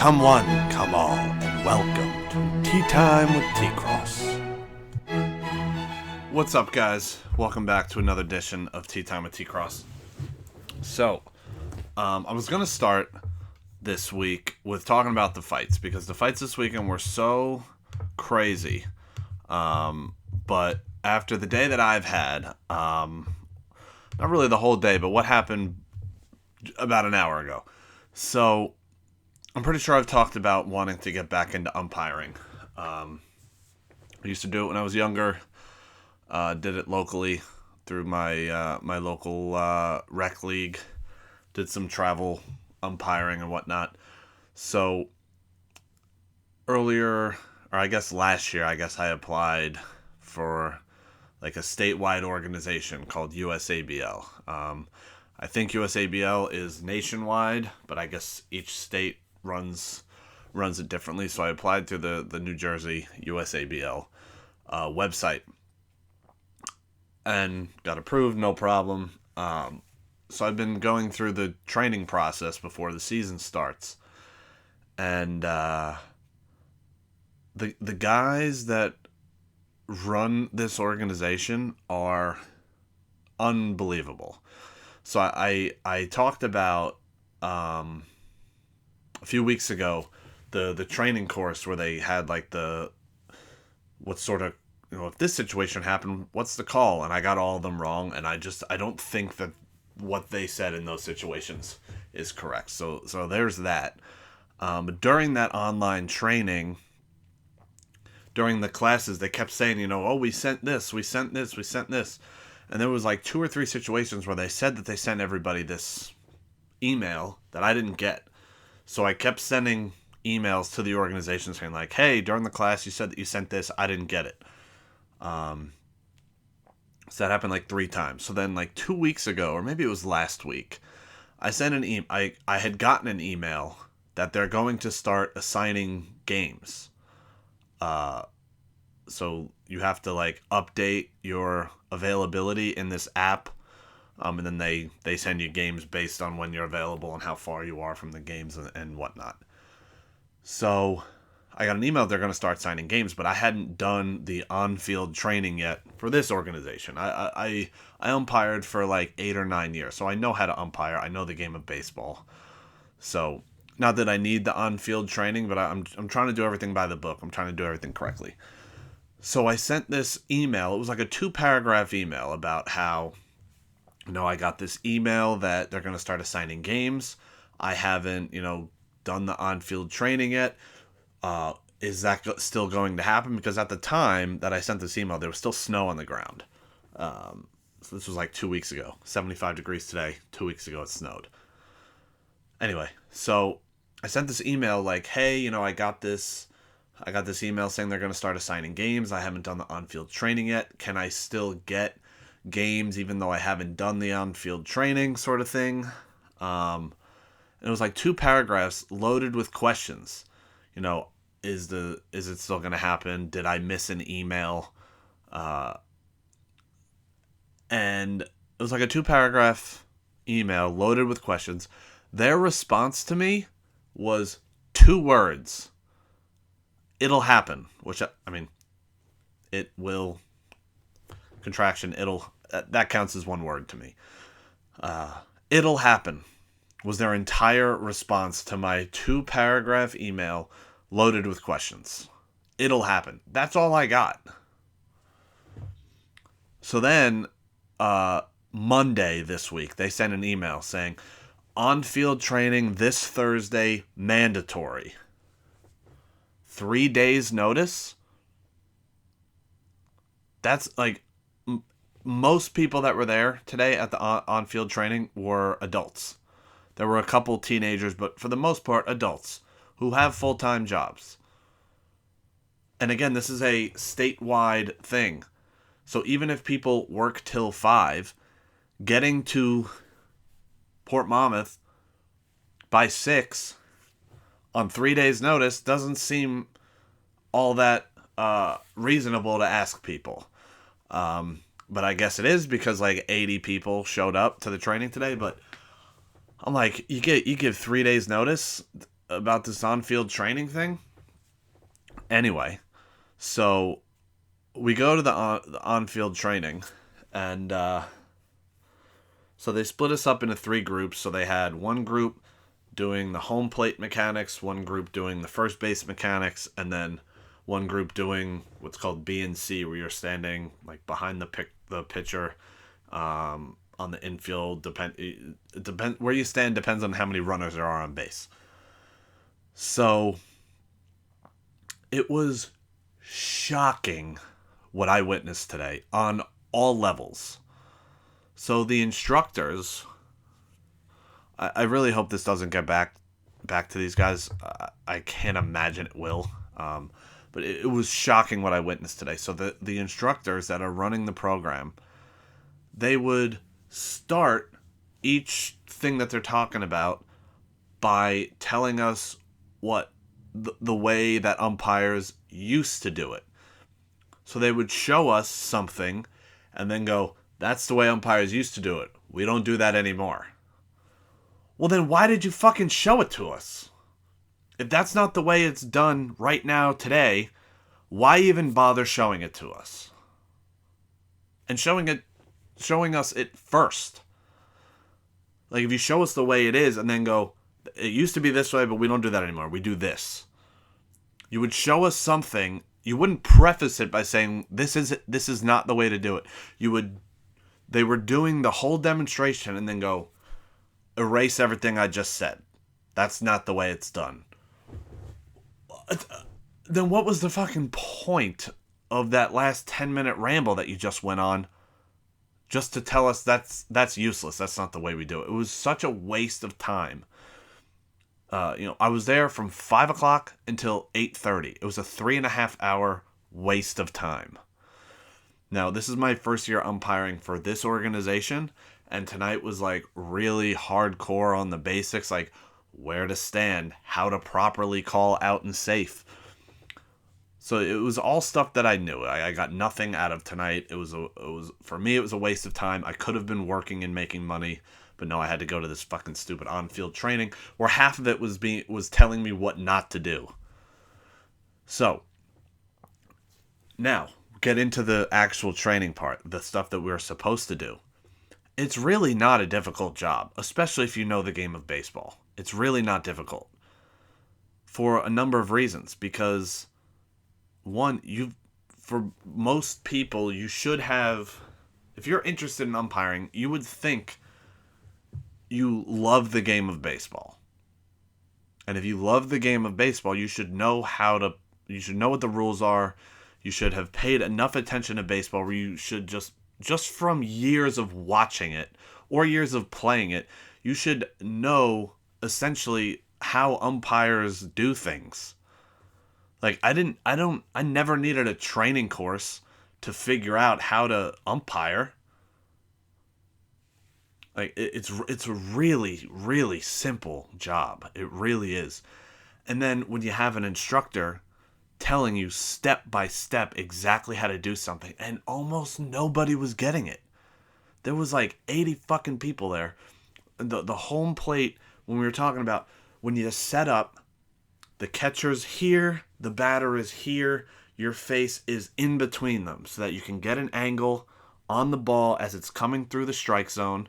Come one, come all, and welcome to Tea Time with T-Cross. What's up, guys? Welcome back to another edition of Tea Time with T-Cross. So, I was going to start this week with talking about the fights, because the fights this weekend were so crazy. But after the day that I've had, not really the whole day, but what happened about an hour ago. So, I'm pretty sure I've talked about wanting to get back into umpiring. I used to do it when I was younger. Did it locally through my my local rec league. Did some travel umpiring and whatnot. So earlier, or I guess last year, I applied for like a statewide organization called USABL. I think USABL is nationwide, but I guess each state runs it differently. So I applied through the New Jersey USABL website and got approved, no problem. So I've been going through the training process before the season starts, and the guys that run this organization are unbelievable. So I talked about a few weeks ago the training course where they had like what sort of, if this situation happened, what's the call? And I got all of them wrong, and I don't think that what they said in those situations is correct. So there's that. During that online training, during the classes, they kept saying, oh, we sent this. And there was like 2 or 3 situations where they said that they sent everybody this email that I didn't get. So I kept sending emails to the organization saying like, hey, during the class you said that you sent this. I didn't get it. So that happened like 3 times. So then like 2 weeks ago, or maybe it was last week, I sent an I had gotten an email that they're going to start assigning games. So you have to like update your availability in this app, and then they send you games based on when you're available and how far you are from the games and whatnot. So I got an email they're going to start signing games, but I hadn't done the on-field training yet for this organization. I umpired for like 8 or 9 years, so I know how to umpire. I know the game of baseball. So not that I need the on-field training, but I'm trying to do everything by the book. I'm trying to do everything correctly. So I sent this email. It was like a 2-paragraph email about how, I got this email that they're going to start assigning games. I haven't, done the on-field training yet. Is that still going to happen? Because at the time that I sent this email, there was still snow on the ground. So this was like 2 weeks ago. 75 degrees today. 2 weeks ago it snowed. Anyway, so I sent this email like, hey, I got this email saying they're going to start assigning games. I haven't done the on-field training yet. Can I still get games even though I haven't done the on-field training, sort of thing? And it was like 2 paragraphs loaded with questions. Is it still going to happen? Did I miss an email? And it was like a 2-paragraph email loaded with questions. Their response to me was 2 words. It'll happen, which, it will, contraction, that counts as 1 word to me. It'll happen was their entire response to my 2-paragraph email loaded with questions. It'll happen. That's all I got. So then, Monday this week, they sent an email saying, on-field training this Thursday, mandatory. 3 days notice? That's like, most people that were there today at the on-field training were adults. There were a couple teenagers, but for the most part, adults who have full-time jobs. And again, this is a statewide thing. So even if people work till 5, getting to Port Monmouth by 6 on 3 days' notice doesn't seem all that reasonable to ask people. But I guess it is, because like 80 people showed up to the training today. But I'm like, you give 3 days notice. about this on-field training thing. Anyway, so we go to the on-field training, and so they split us up into 3 groups. So they had one group doing the home plate mechanics, one group doing the first base mechanics, and then one group doing what's called B and C, where you're standing like behind the pitcher, on the infield. Where you stand depends on how many runners there are on base. So it was shocking what I witnessed today on all levels. So the instructors, I really hope this doesn't get back to these guys. I can't imagine it will. But it was shocking what I witnessed today. So the instructors that are running the program, they would start each thing that they're talking about by telling us what the way that umpires used to do it. So they would show us something and then go, that's the way umpires used to do it. We don't do that anymore. Well, then why did you fucking show it to us? If that's not the way it's done right now, today, why even bother showing it to us? And showing us it first. Like, if you show us the way it is and then go, it used to be this way, but we don't do that anymore. We do this. You would show us something. You wouldn't preface it by saying, this is not the way to do it. They were doing the whole demonstration and then go, erase everything I just said. That's not the way it's done. Then what was the fucking point of that last 10-minute ramble that you just went on just to tell us that's useless? That's not the way we do it. It was such a waste of time. I was there from 5 o'clock until 8:30. It was a 3.5 hour waste of time. Now, this is my first year umpiring for this organization, and tonight was like really hardcore on the basics, like where to stand, how to properly call out and safe. So it was all stuff that I knew. I got nothing out of tonight. For me, it was a waste of time. I could have been working and making money, but no, I had to go to this fucking stupid on-field training where half of it was telling me what not to do. So now get into the actual training part, the stuff that we're supposed to do. It's really not a difficult job, especially if you know the game of baseball. It's really not difficult for a number of reasons, because one, for most people, you should have, if you're interested in umpiring, you would think you love the game of baseball. And if you love the game of baseball, you should know what the rules are. You should have paid enough attention to baseball where you should just from years of watching it or years of playing it, you should know essentially how umpires do things. Like, I never needed a training course to figure out how to umpire. Like, it's a really, really simple job. It really is. And then when you have an instructor telling you step by step exactly how to do something, and almost nobody was getting it. There was like 80 fucking people there. The home plate, when we were talking about when you set up, the catcher's here, the batter is here, your face is in between them so that you can get an angle on the ball as it's coming through the strike zone.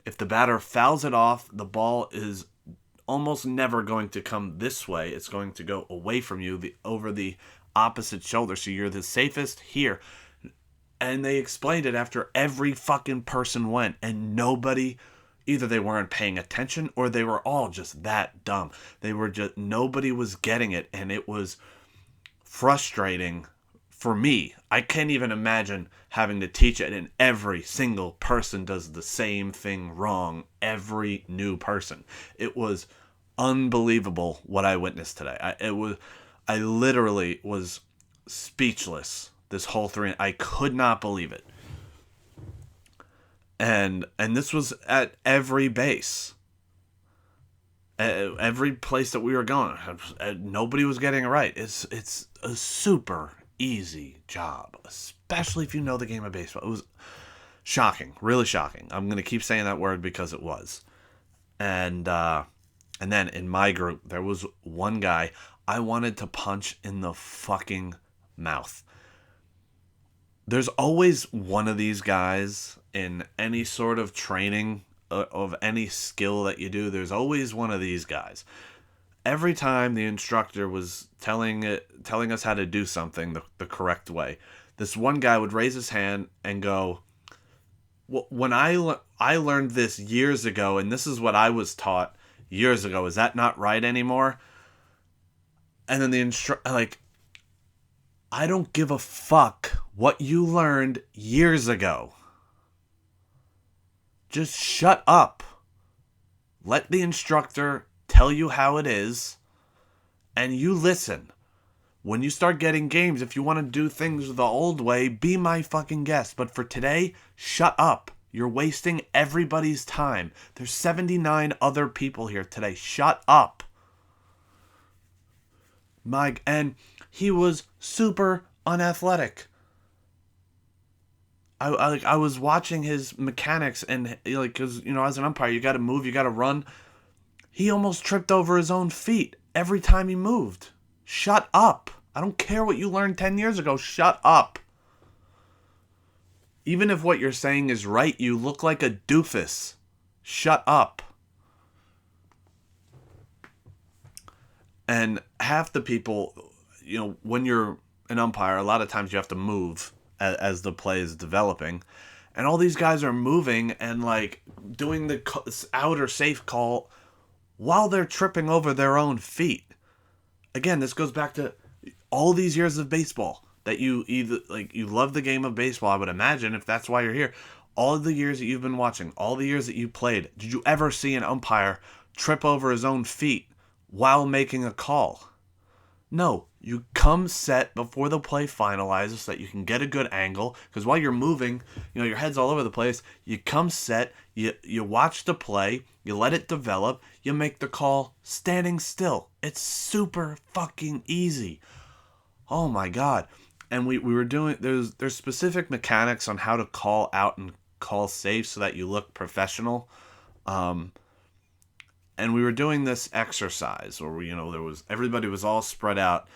If the batter fouls it off, the ball is almost never going to come this way. It's going to go away from you, over the opposite shoulder. So you're the safest here. And they explained it after every fucking person went. And nobody, either they weren't paying attention or they were all just that dumb. Nobody was getting it. And it was frustrating for me. I can't even imagine having to teach it, and every single person does the same thing wrong. Every new person. It was unbelievable what I witnessed today. I literally was speechless this whole three. I could not believe it. And this was at every base. Every place that we were going, nobody was getting it right. It's a super easy job, especially if you know the game of baseball. It was shocking, really shocking. I'm going to keep saying that word because it was. And And then in my group, there was one guy I wanted to punch in the fucking mouth. There's always one of these guys in any sort of training of any skill that you do. There's always one of these guys. Every time the instructor was telling us how to do something the correct way, this one guy would raise his hand and go, well, when I learned this years ago, and this is what I was taught years ago, is that not right anymore? And then the instructor, like, I don't give a fuck what you learned years ago. Just shut up. Let the instructor tell you how it is, and you listen. When you start getting games, if you want to do things the old way, be my fucking guest. But for today, shut up. You're wasting everybody's time. There's 79 other people here today. Shut up. Mike, and he was super unathletic. I was watching his mechanics, and like, cause as an umpire, you got to move, you got to run. He almost tripped over his own feet every time he moved. Shut up. I don't care what you learned 10 years ago. Shut up. Even if what you're saying is right, you look like a doofus. Shut up. And half the people, when you're an umpire, a lot of times you have to move as the play is developing. And all these guys are moving and like doing the out or safe call while they're tripping over their own feet. Again, this goes back to all these years of baseball that you love the game of baseball. I would imagine, if that's why you're here, all the years that you've been watching, all the years that you played, did you ever see an umpire trip over his own feet while making a call? No, you come set before the play finalizes so that you can get a good angle. Because while you're moving, your head's all over the place. You come set, you watch the play, you let it develop, you make the call standing still. It's super fucking easy. Oh my God. And we were doing, there's specific mechanics on how to call out and call safe so that you look professional. And we were doing this exercise where everybody was all spread out,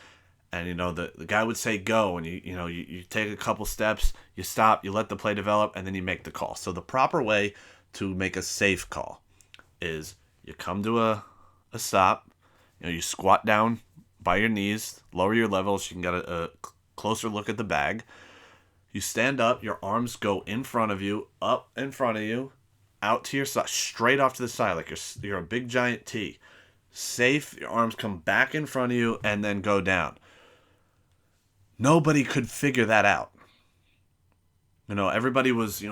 and the guy would say go, and you take a couple steps, you stop, you let the play develop, and then you make the call. So the proper way to make a safe call is you come to a stop, you squat down by your knees, lower your level so you can get a closer look at the bag. You stand up, your arms go in front of you, up in front of you, out to your side, straight off to the side, like you're a big giant T. Safe, your arms come back in front of you and then go down. Nobody could figure that out. Everybody was,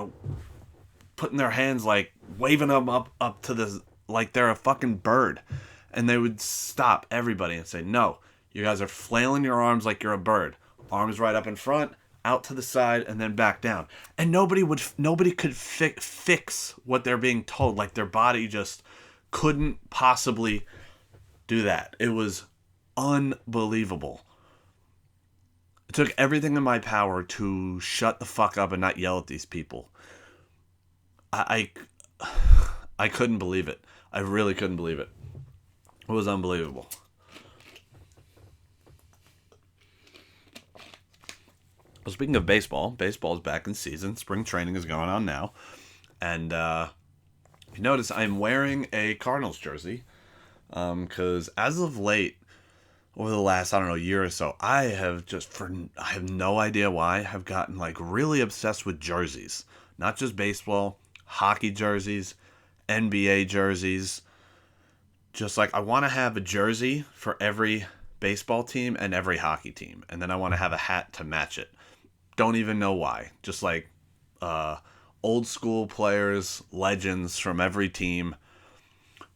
putting their hands, like waving them up to the, like they're a fucking bird. And they would stop everybody and say, no, you guys are flailing your arms like you're a bird. Arms right up in front, out to the side, and then back down. And nobody could fix what they're being told. Like their body just couldn't possibly do that. It was unbelievable. It took everything in my power to shut the fuck up and not yell at these people. I couldn't believe it. I really couldn't believe it. It was unbelievable. Well, speaking of baseball is back in season. Spring training is going on now. And if you notice, I'm wearing a Cardinals jersey. Because as of late, over the last, year or so, I have no idea why, have gotten like really obsessed with jerseys. Not just baseball, hockey jerseys, NBA jerseys. Just like I want to have a jersey for every baseball team and every hockey team. And then I want to have a hat to match it. Don't even know why. Just like old school players, legends from every team.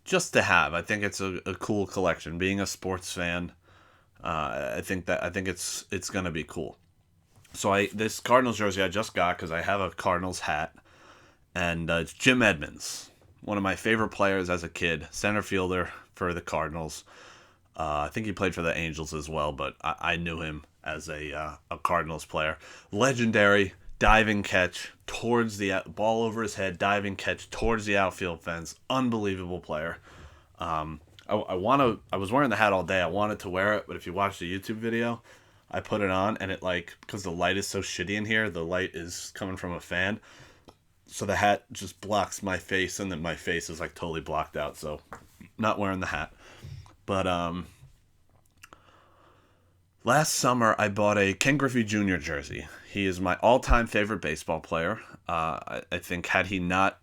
Just to have. I think it's a cool collection. Being a sports fan, I think it's gonna be cool. So this Cardinals jersey I just got because I have a Cardinals hat, and it's Jim Edmonds, one of my favorite players as a kid, center fielder for the Cardinals. I think he played for the Angels as well, but I knew him as a Cardinals player. Legendary diving catch towards the ball over his head, diving catch towards the outfield fence. Unbelievable player. I was wearing the hat all day. I wanted to wear it, but if you watch the YouTube video, I put it on and it like, because the light is so shitty in here, the light is coming from a fan. So the hat just blocks my face, and then my face is like totally blocked out. So not wearing the hat. But last summer I bought a Ken Griffey Jr jersey. He is my all-time favorite baseball player. I think had he not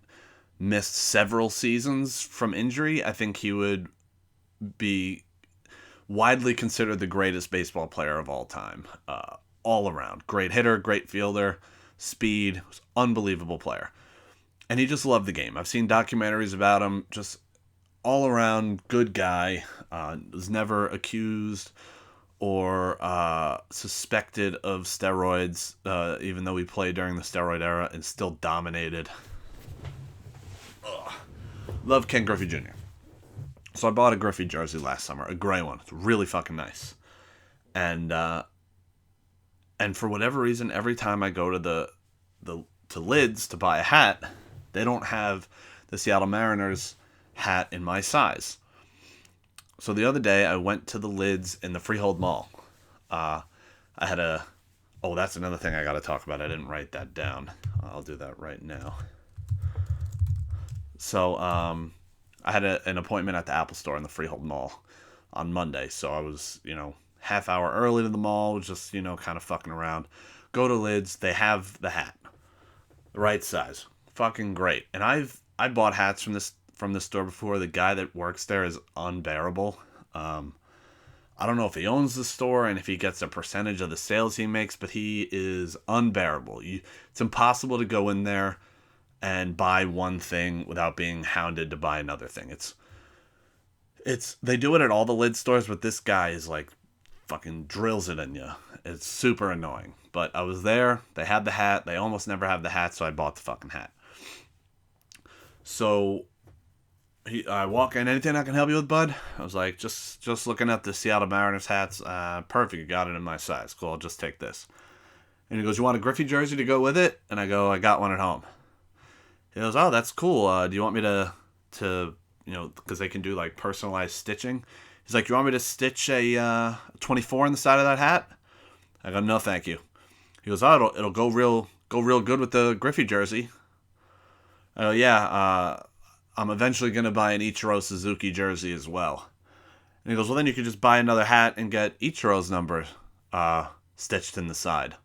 missed several seasons from injury, I think he would be widely considered the greatest baseball player of all time. All around. Great hitter, great fielder, speed, unbelievable player. And he just loved the game. I've seen documentaries about him. Just all around good guy. Was never accused or suspected of steroids, even though he played during the steroid era, and still dominated. Ugh. Love Ken Griffey Jr. So I bought a Griffey jersey last summer, a gray one. It's really fucking nice. And for whatever reason, every time I go to to Lids to buy a hat, they don't have the Seattle Mariners hat in my size. So the other day, I went to the Lids in the Freehold Mall. I had that's another thing I got to talk about. I didn't write that down. I'll do that right now. So, I had an appointment at the Apple Store in the Freehold Mall on Monday. So I was, half hour early to the mall, just, kind of fucking around. Go to Lids. They have the hat. The right size. Fucking great. And I bought hats from this store before. The guy that works there is unbearable. I don't know if he owns the store and if he gets a percentage of the sales he makes, but he is unbearable. It's impossible to go in there and buy one thing without being hounded to buy another thing. It's they do it at all the Lid stores, but this guy is like fucking drills it in you. It's super annoying. But I was there. They had the hat. They almost never have the hat, so I bought the fucking hat. So I walk in. Anything I can help you with, bud? I was like, just looking at the Seattle Mariners hats. Perfect. You got it in my size. Cool. I'll just take this. And he goes, you want a Griffey jersey to go with it? And I go, I got one at home. He goes, oh, that's cool. Do you want me to because they can do like personalized stitching. He's like, you want me to stitch a 24 on the side of that hat? I go, no, thank you. He goes, oh, it'll go real good with the Griffey jersey. I go, yeah. I'm eventually gonna buy an Ichiro Suzuki jersey as well. And he goes, well, then you could just buy another hat and get Ichiro's number stitched in the side.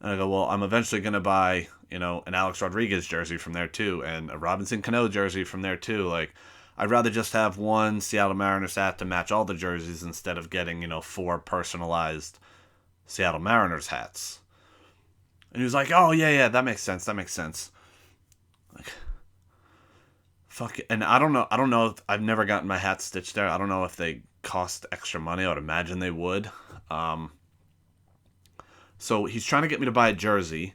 And I go, well, I'm eventually gonna buy an Alex Rodriguez jersey from there too, and a Robinson Cano jersey from there too. Like, I'd rather just have one Seattle Mariners hat to match all the jerseys instead of getting 4 personalized Seattle Mariners hats. And he was like, oh yeah, that makes sense. Like, fuck it. And I don't know if I've never gotten my hat stitched there. I don't know if they cost extra money. I would imagine they would. So he's trying to get me to buy a jersey,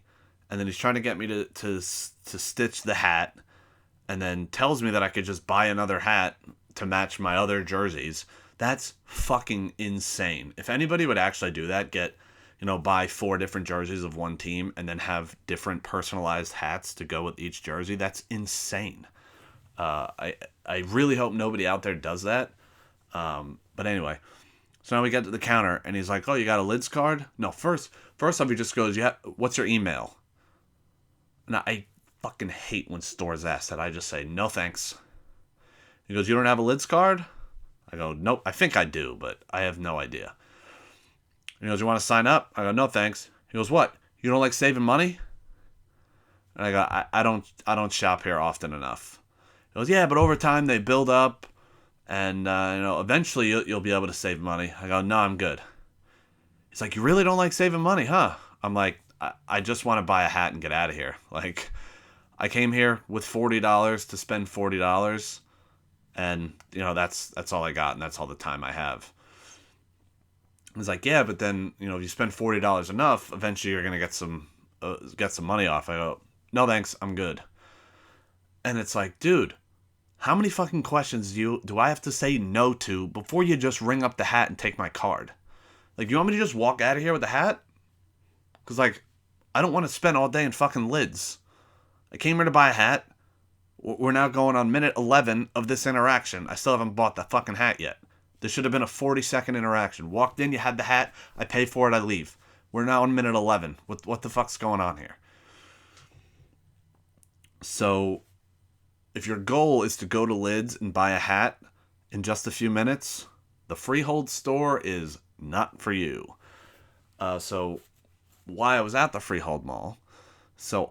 and then he's trying to get me to stitch the hat, and then tells me that I could just buy another hat to match my other jerseys. That's fucking insane. If anybody would actually do that, buy 4 different jerseys of one team and then have different personalized hats to go with each jersey, that's insane. I really hope nobody out there does that. But anyway, so now we get to the counter, and he's like, oh, you got a Lids card? No, first off, he just goes, yeah, what's your email? And I fucking hate when stores ask that. I just say, no thanks. He goes, you don't have a Lids card? I go, nope, I think I do, but I have no idea. He goes, you want to sign up? I go, no thanks. He goes, what? You don't like saving money? And I go, I don't shop here often enough. He goes, yeah, but over time they build up, and eventually you'll be able to save money. I go, no, I'm good. He's like, you really don't like saving money, huh? I'm like, I just want to buy a hat and get out of here. Like, I came here with $40 to spend $40, and that's all I got, and that's all the time I have. He's like, yeah, but then if you spend $40 enough, eventually you're gonna get some money off. I go, no thanks, I'm good. And it's like, dude, how many fucking questions do I have to say no to before you just ring up the hat and take my card? Like, you want me to just walk out of here with the hat? Because, like, I don't want to spend all day in fucking Lids. I came here to buy a hat. We're now going on minute 11 of this interaction. I still haven't bought the fucking hat yet. This should have been a 40-second interaction. Walked in, you had the hat, I pay for it, I leave. We're now on minute 11. What the fuck's going on here? So, if your goal is to go to Lids and buy a hat in just a few minutes, the Freehold store is not for you. So, why I was at the Freehold Mall, so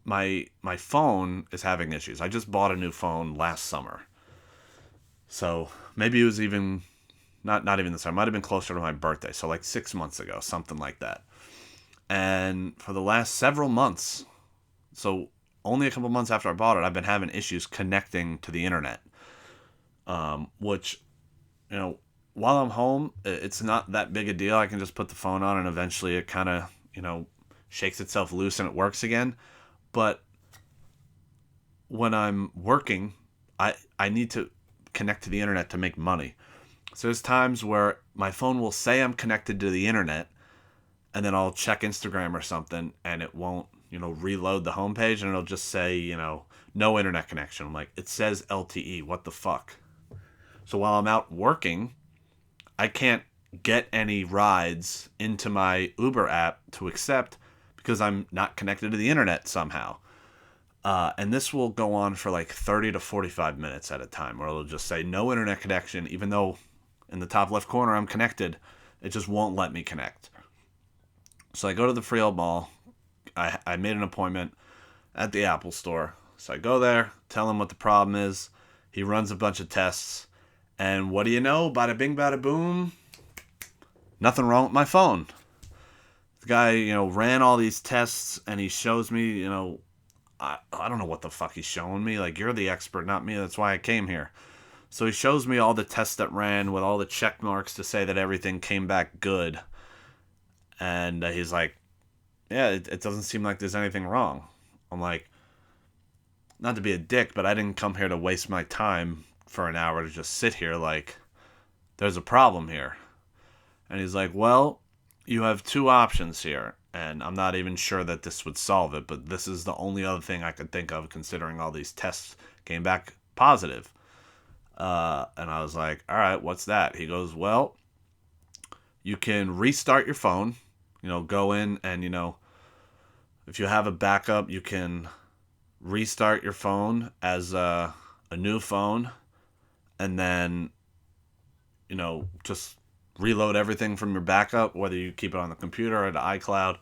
my phone is having issues. I just bought a new phone last summer. So maybe it was even, not even this summer. It might have been closer to my birthday. So like 6 months ago, something like that. And for the last several months, so only a couple months after I bought it, I've been having issues connecting to the internet. Which, while I'm home, it's not that big a deal. I can just put the phone on and eventually it kind of, shakes itself loose and it works again. But when I'm working, I need to connect to the internet to make money. So there's times where my phone will say I'm connected to the internet, and then I'll check Instagram or something, and it won't, reload the homepage, and it'll just say, no internet connection. I'm like, it says LTE. What the fuck? So while I'm out working, I can't get any rides into my Uber app to accept because I'm not connected to the internet somehow. And this will go on for like 30 to 45 minutes at a time, where it'll just say no internet connection, even though in the top left corner I'm connected. It just won't let me connect. So I go to the Freehold Mall. I made an appointment at the Apple store. So I go there, tell him what the problem is. He runs a bunch of tests. And what do you know? Bada bing, bada boom. Nothing wrong with my phone. The guy, ran all these tests, and he shows me, I don't know what the fuck he's showing me. Like, you're the expert, not me. That's why I came here. So he shows me all the tests that ran with all the check marks to say that everything came back good. And he's like, yeah, it doesn't seem like there's anything wrong. I'm like, not to be a dick, but I didn't come here to waste my time for an hour to just sit here. Like, there's a problem here. And he's like, well, you have two options here. And I'm not even sure that this would solve it, but this is the only other thing I could think of, considering all these tests came back positive. And I was like, all right, what's that? He goes, well, you can restart your phone, go in and, if you have a backup, you can restart your phone as a new phone, and then, just reload everything from your backup, whether you keep it on the computer or the iCloud.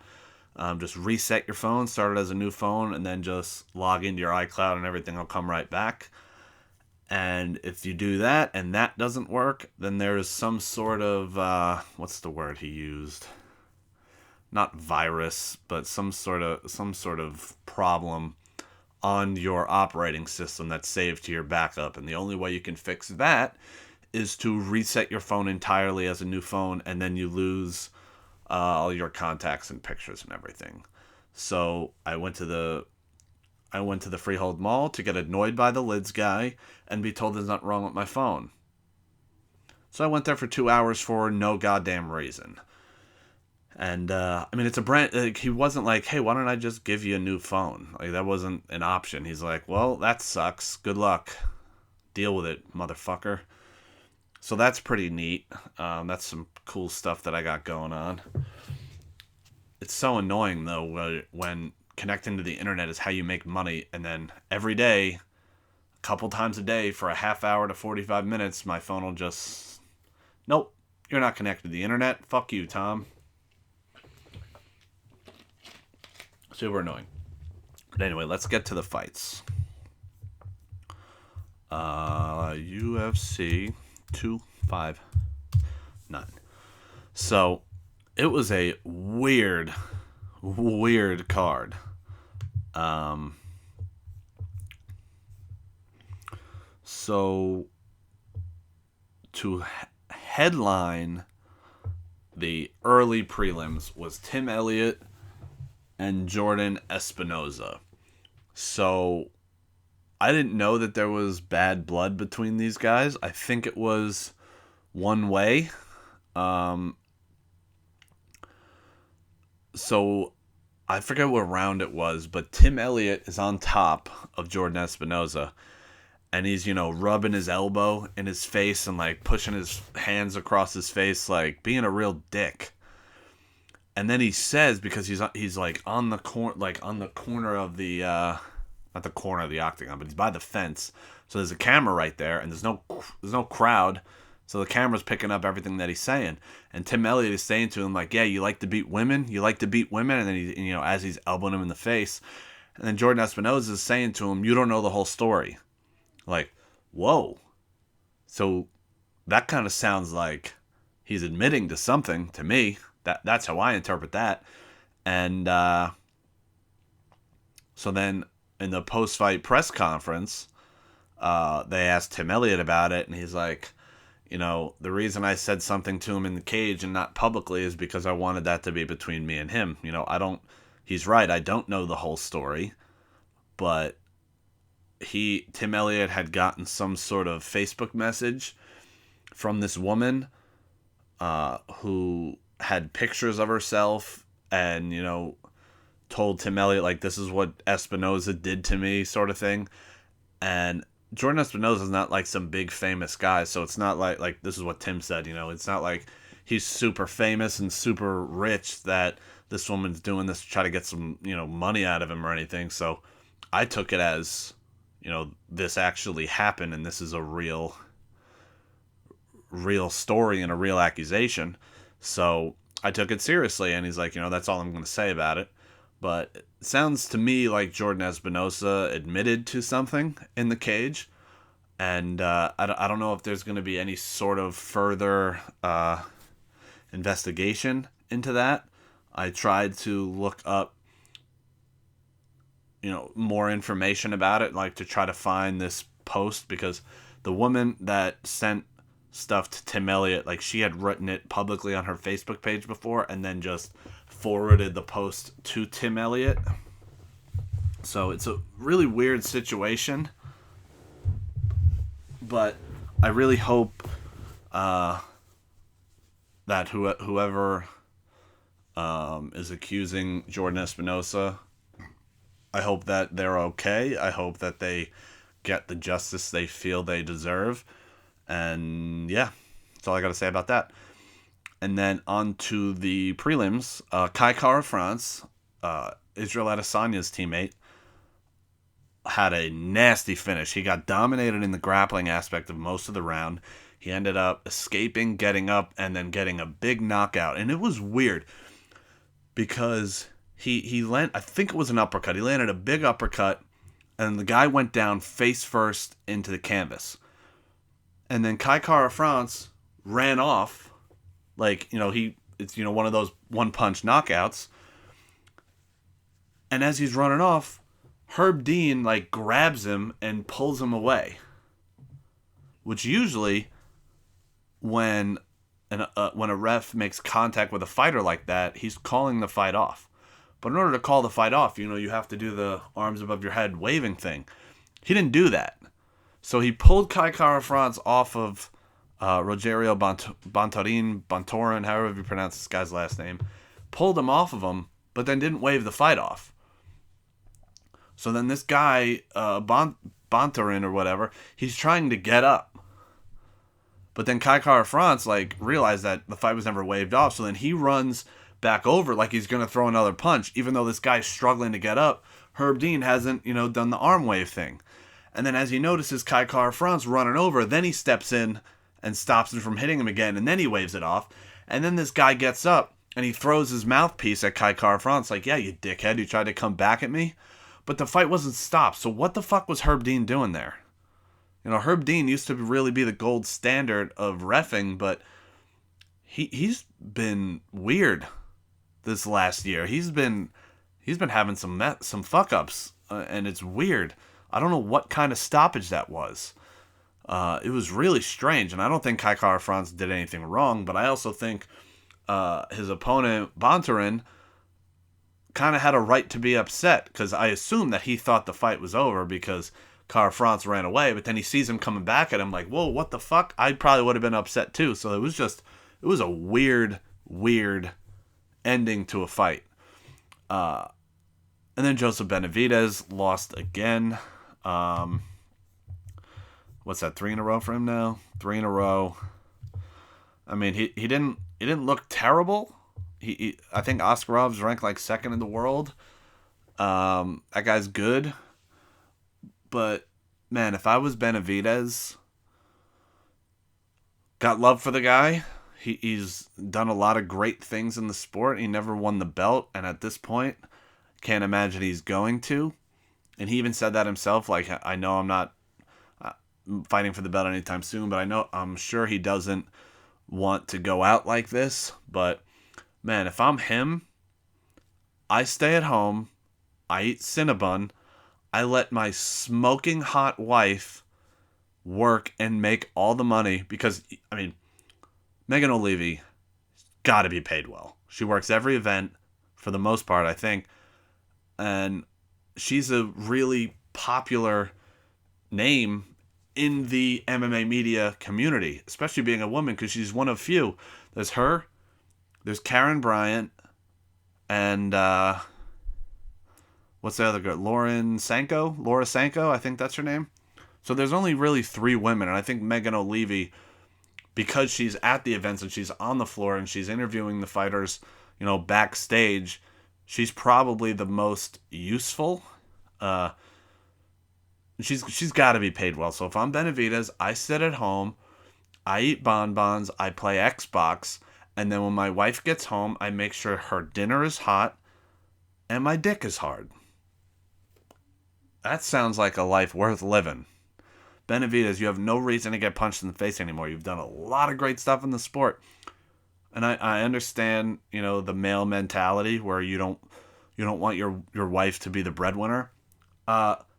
Just reset your phone, start it as a new phone, and then just log into your iCloud and everything will come right back. And if you do that and that doesn't work, then there's some sort of, what's the word he used? Not virus, but some sort of problem on your operating system that's saved to your backup. And the only way you can fix that is to reset your phone entirely as a new phone, and then you lose all your contacts and pictures and everything. So I went to the Freehold Mall to get annoyed by the Lids guy and be told there's nothing wrong with my phone. So I went there for 2 hours for no goddamn reason. And it's a brand. Like, he wasn't like, hey, why don't I just give you a new phone? Like, that wasn't an option. He's like, well, that sucks. Good luck. Deal with it, motherfucker. So that's pretty neat. That's some cool stuff that I got going on. It's so annoying, though, when connecting to the internet is how you make money, and then every day, a couple times a day, for a half hour to 45 minutes, my phone will just, nope, you're not connected to the internet. Fuck you, Tom. Super annoying. But anyway, let's get to the fights. UFC 259. So, it was a weird card. So, to headline the early prelims was Tim Elliott and Jordan Espinoza. So, I didn't know that there was bad blood between these guys. I think it was one way. So I forget what round it was, but Tim Elliott is on top of Jordan Espinosa, and he's, rubbing his elbow in his face and like pushing his hands across his face, like being a real dick. And then he says, because he's like on the corner of the not the corner of the octagon, but he's by the fence. So there's a camera right there, and there's no crowd. So the camera's picking up everything that he's saying. And Tim Elliott is saying to him, like, yeah, you like to beat women? You like to beat women? And then he, as he's elbowing him in the face. And then Jordan Espinosa is saying to him, you don't know the whole story. Like, whoa. So that kind of sounds like he's admitting to something to me. That's how I interpret that. And so then in the post-fight press conference, they asked Tim Elliott about it, and he's like, the reason I said something to him in the cage and not publicly is because I wanted that to be between me and him. He's right, I don't know the whole story, but Tim Elliott had gotten some sort of Facebook message from this woman who had pictures of herself and, told Tim Elliott, like, this is what Espinosa did to me, sort of thing. And Jordan Espinosa is not like some big famous guy, so it's not like this is what Tim said, it's not like he's super famous and super rich that this woman's doing this to try to get some, money out of him or anything. So I took it as, this actually happened and this is a real story and a real accusation. So I took it seriously, and he's like, that's all I'm going to say about it. But it sounds to me like Jordan Espinosa admitted to something in the cage. And I don't know if there's going to be any sort of further investigation into that. I tried to look up, more information about it, like to try to find this post, because the woman that sent stuff to Tim Elliott, like she had written it publicly on her Facebook page before and then just forwarded the post to Tim Elliott. So it's a really weird situation, but I really hope that whoever is accusing Jordan Espinosa, I hope that they're okay. I hope that they get the justice they feel they deserve. And yeah, that's all I got to say about that. And then on to the prelims. Kai Kara-France, Israel Adesanya's teammate, had a nasty finish. He got dominated in the grappling aspect of most of the round. He ended up escaping, getting up, and then getting a big knockout. And it was weird because he I think it was an uppercut. He landed a big uppercut, and the guy went down face first into the canvas. And then Kai Kara-France ran off, like, it's one of those one-punch knockouts. And as he's running off, Herb Dean, like, grabs him and pulls him away. Which usually, when a ref makes contact with a fighter like that, he's calling the fight off. But in order to call the fight off, you have to do the arms above your head waving thing. He didn't do that. So he pulled Kai Kara-France off of Rogerio Bontorin, however you pronounce this guy's last name, pulled him off of him, but then didn't wave the fight off. So then this guy, Bontorin or whatever, he's trying to get up. But then Kai Kara-France, like, realized that the fight was never waved off, so then he runs back over like he's going to throw another punch, even though this guy's struggling to get up. Herb Dean hasn't, done the arm wave thing. And then as he notices Kai Kara-France running over, then he steps in and stops him from hitting him again, and then he waves it off. And then this guy gets up, and he throws his mouthpiece at Kai Kara-France, like, yeah, you dickhead, you tried to come back at me? But the fight wasn't stopped, so what the fuck was Herb Dean doing there? Herb Dean used to really be the gold standard of reffing, but he's been weird this last year. He's been having some fuck-ups, and it's weird. I don't know what kind of stoppage that was. It was really strange, and I don't think Kai Kara-France did anything wrong, but I also think his opponent, Bontorin, kind of had a right to be upset, because I assume that he thought the fight was over because Kara-France ran away, but then he sees him coming back at him like, whoa, what the fuck? I probably would have been upset too. So it was a weird ending to a fight. And then Joseph Benavidez lost again. What's that? 3 in a row for him now? 3 in a row. I mean, he didn't look terrible. I think Ascarov's ranked like second in the world. That guy's good. But man, if I was Benavidez, got love for the guy. He's done a lot of great things in the sport. He never won the belt, and at this point, can't imagine he's going to. And he even said that himself. Like, I know I'm not fighting for the belt anytime soon, but I'm sure he doesn't want to go out like this. But man, if I'm him, I stay at home, I eat Cinnabon, I let my smoking hot wife work and make all the money because, I mean, Megan O'Leary got to be paid well. She works every event for the most part, I think, and she's a really popular name in the MMA media community, especially being a woman, because she's one of few. There's her, there's Karen Bryant, and what's the other girl? Laura Sanko, I think that's her name. So there's only really 3 women, and I think Megan O'Leary, because she's at the events and she's on the floor and she's interviewing the fighters, backstage, she's probably the most useful. She's got to be paid well. So if I'm Benavidez, I sit at home, I eat bonbons, I play Xbox, and then when my wife gets home, I make sure her dinner is hot and my dick is hard. That sounds like a life worth living. Benavidez, you have no reason to get punched in the face anymore. You've done a lot of great stuff in the sport. And I understand, the male mentality where you don't want your wife to be the breadwinner.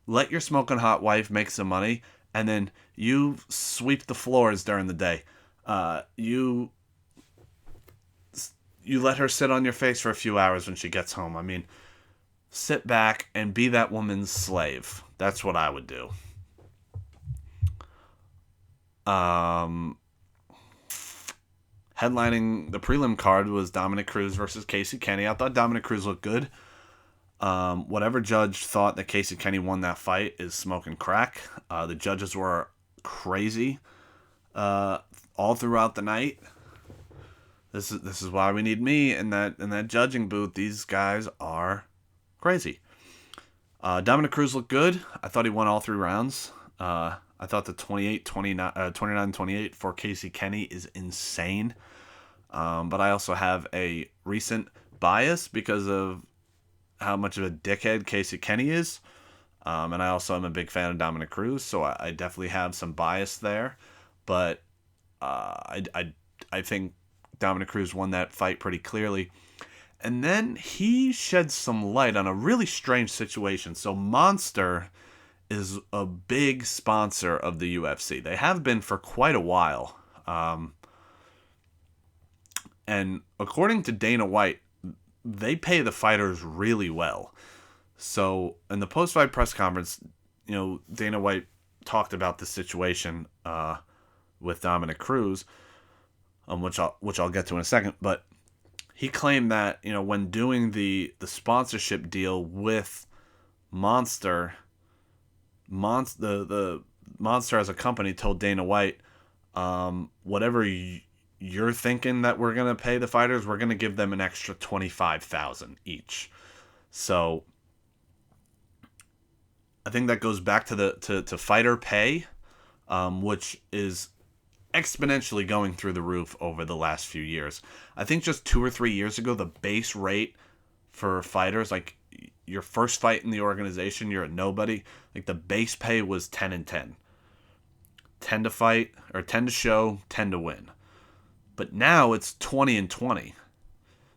Let your smoking hot wife make some money, and then you sweep the floors during the day. You let her sit on your face for a few hours when she gets home. I mean, sit back and be that woman's slave. That's what I would do. Headlining the prelim card was Dominick Cruz versus Casey Kenny. I thought Dominick Cruz looked good. Whatever judge thought that Casey Kenny won that fight is smoking crack. The judges were crazy all throughout the night. This is why we need me in that judging booth. These guys are crazy. Dominick Cruz looked good. I thought he won all 3 rounds. I thought the 29-28 for Casey Kenny is insane. But I also have a recent bias because of how much of a dickhead Casey Kenny is. And I also am a big fan of Dominick Cruz, so I definitely have some bias there. But I think Dominick Cruz won that fight pretty clearly. And then he shed some light on a really strange situation. So Monster is a big sponsor of the UFC. They have been for quite a while. And according to Dana White, they pay the fighters really well. So in the post-fight press conference, Dana White talked about the situation with Dominick Cruz, which I'll get to in a second. But he claimed that when doing the sponsorship deal with Monster, the Monster as a company told Dana White, whatever you're thinking that we're gonna pay the fighters, we're gonna give them an extra $25,000 each. So I think that goes back to fighter pay, which is exponentially going through the roof over the last few years. I think just 2 or 3 years ago, the base rate for fighters, like your first fight in the organization, you're a nobody, like the base pay was 10 and 10. 10 to fight, or 10 to show, 10 to win. But now it's 20 and 20.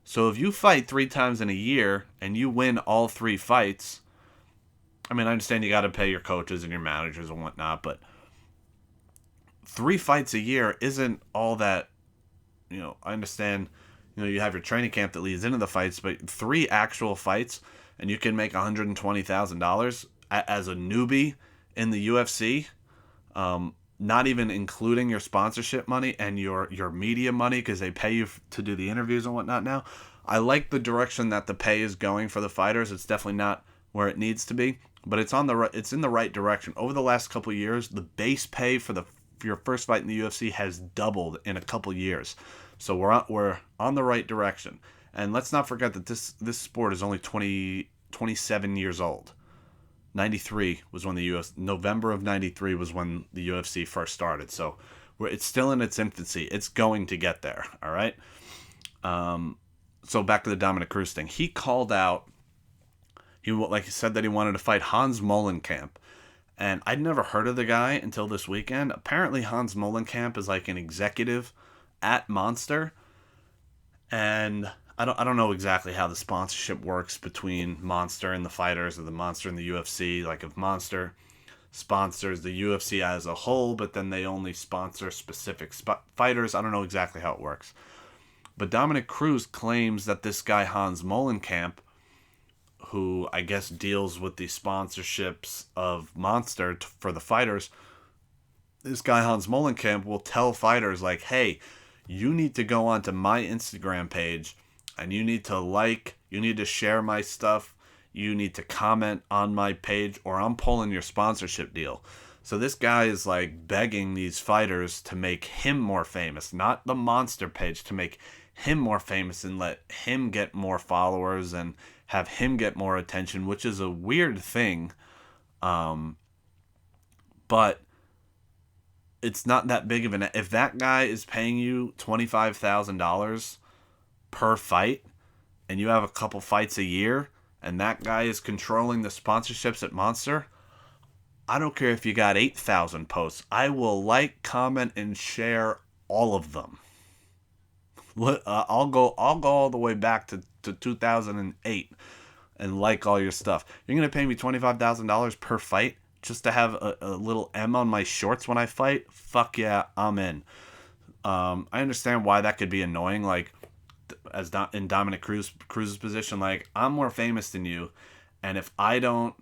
So if you fight 3 times in a year and you win all 3 fights, I mean, I understand you got to pay your coaches and your managers and whatnot, but 3 fights a year isn't all that, I understand, you have your training camp that leads into the fights, but 3 actual fights and you can make $120,000 as a newbie in the UFC, not even including your sponsorship money and your media money because they pay you to do the interviews and whatnot now. I like the direction that the pay is going for the fighters. It's definitely not where it needs to be, but it's in the right direction. Over the last couple of years, the base pay for your first fight in the UFC has doubled in a couple of years. So we're on the right direction. And let's not forget that this sport is only 27 years old. 93 was when November of 93 was when the UFC first started. So it's still in its infancy. It's going to get there, all right? So back to the Dominick Cruz thing. He called out, he said that he wanted to fight Hans Molenkamp. And I'd never heard of the guy until this weekend. Apparently Hans Molenkamp is like an executive at Monster. And I don't know exactly how the sponsorship works between Monster and the fighters, or the Monster and the UFC. Like if Monster sponsors the UFC as a whole, but then they only sponsor specific fighters. I don't know exactly how it works. But Dominick Cruz claims that this guy Hans Molenkamp, who I guess deals with the sponsorships of Monster for the fighters, this guy Hans Molenkamp will tell fighters like, hey, you need to go onto my Instagram page and you need to share my stuff, you need to comment on my page, or I'm pulling your sponsorship deal. So this guy is like begging these fighters to make him more famous, not the Monster page, to make him more famous and let him get more followers and have him get more attention, which is a weird thing. But it's not that big of an... If that guy is paying you $25,000 per fight, and you have a couple fights a year, and that guy is controlling the sponsorships at Monster, I don't care if you got 8,000 posts. I will like, comment, and share all of them. I'll go all the way back to 2008 and like all your stuff. You're going to pay me $25,000 per fight just to have a little M on my shorts when I fight? Fuck yeah, I'm in. I understand why that could be annoying. Like, in Dominick Cruz's position, like, I'm more famous than you, and if I don't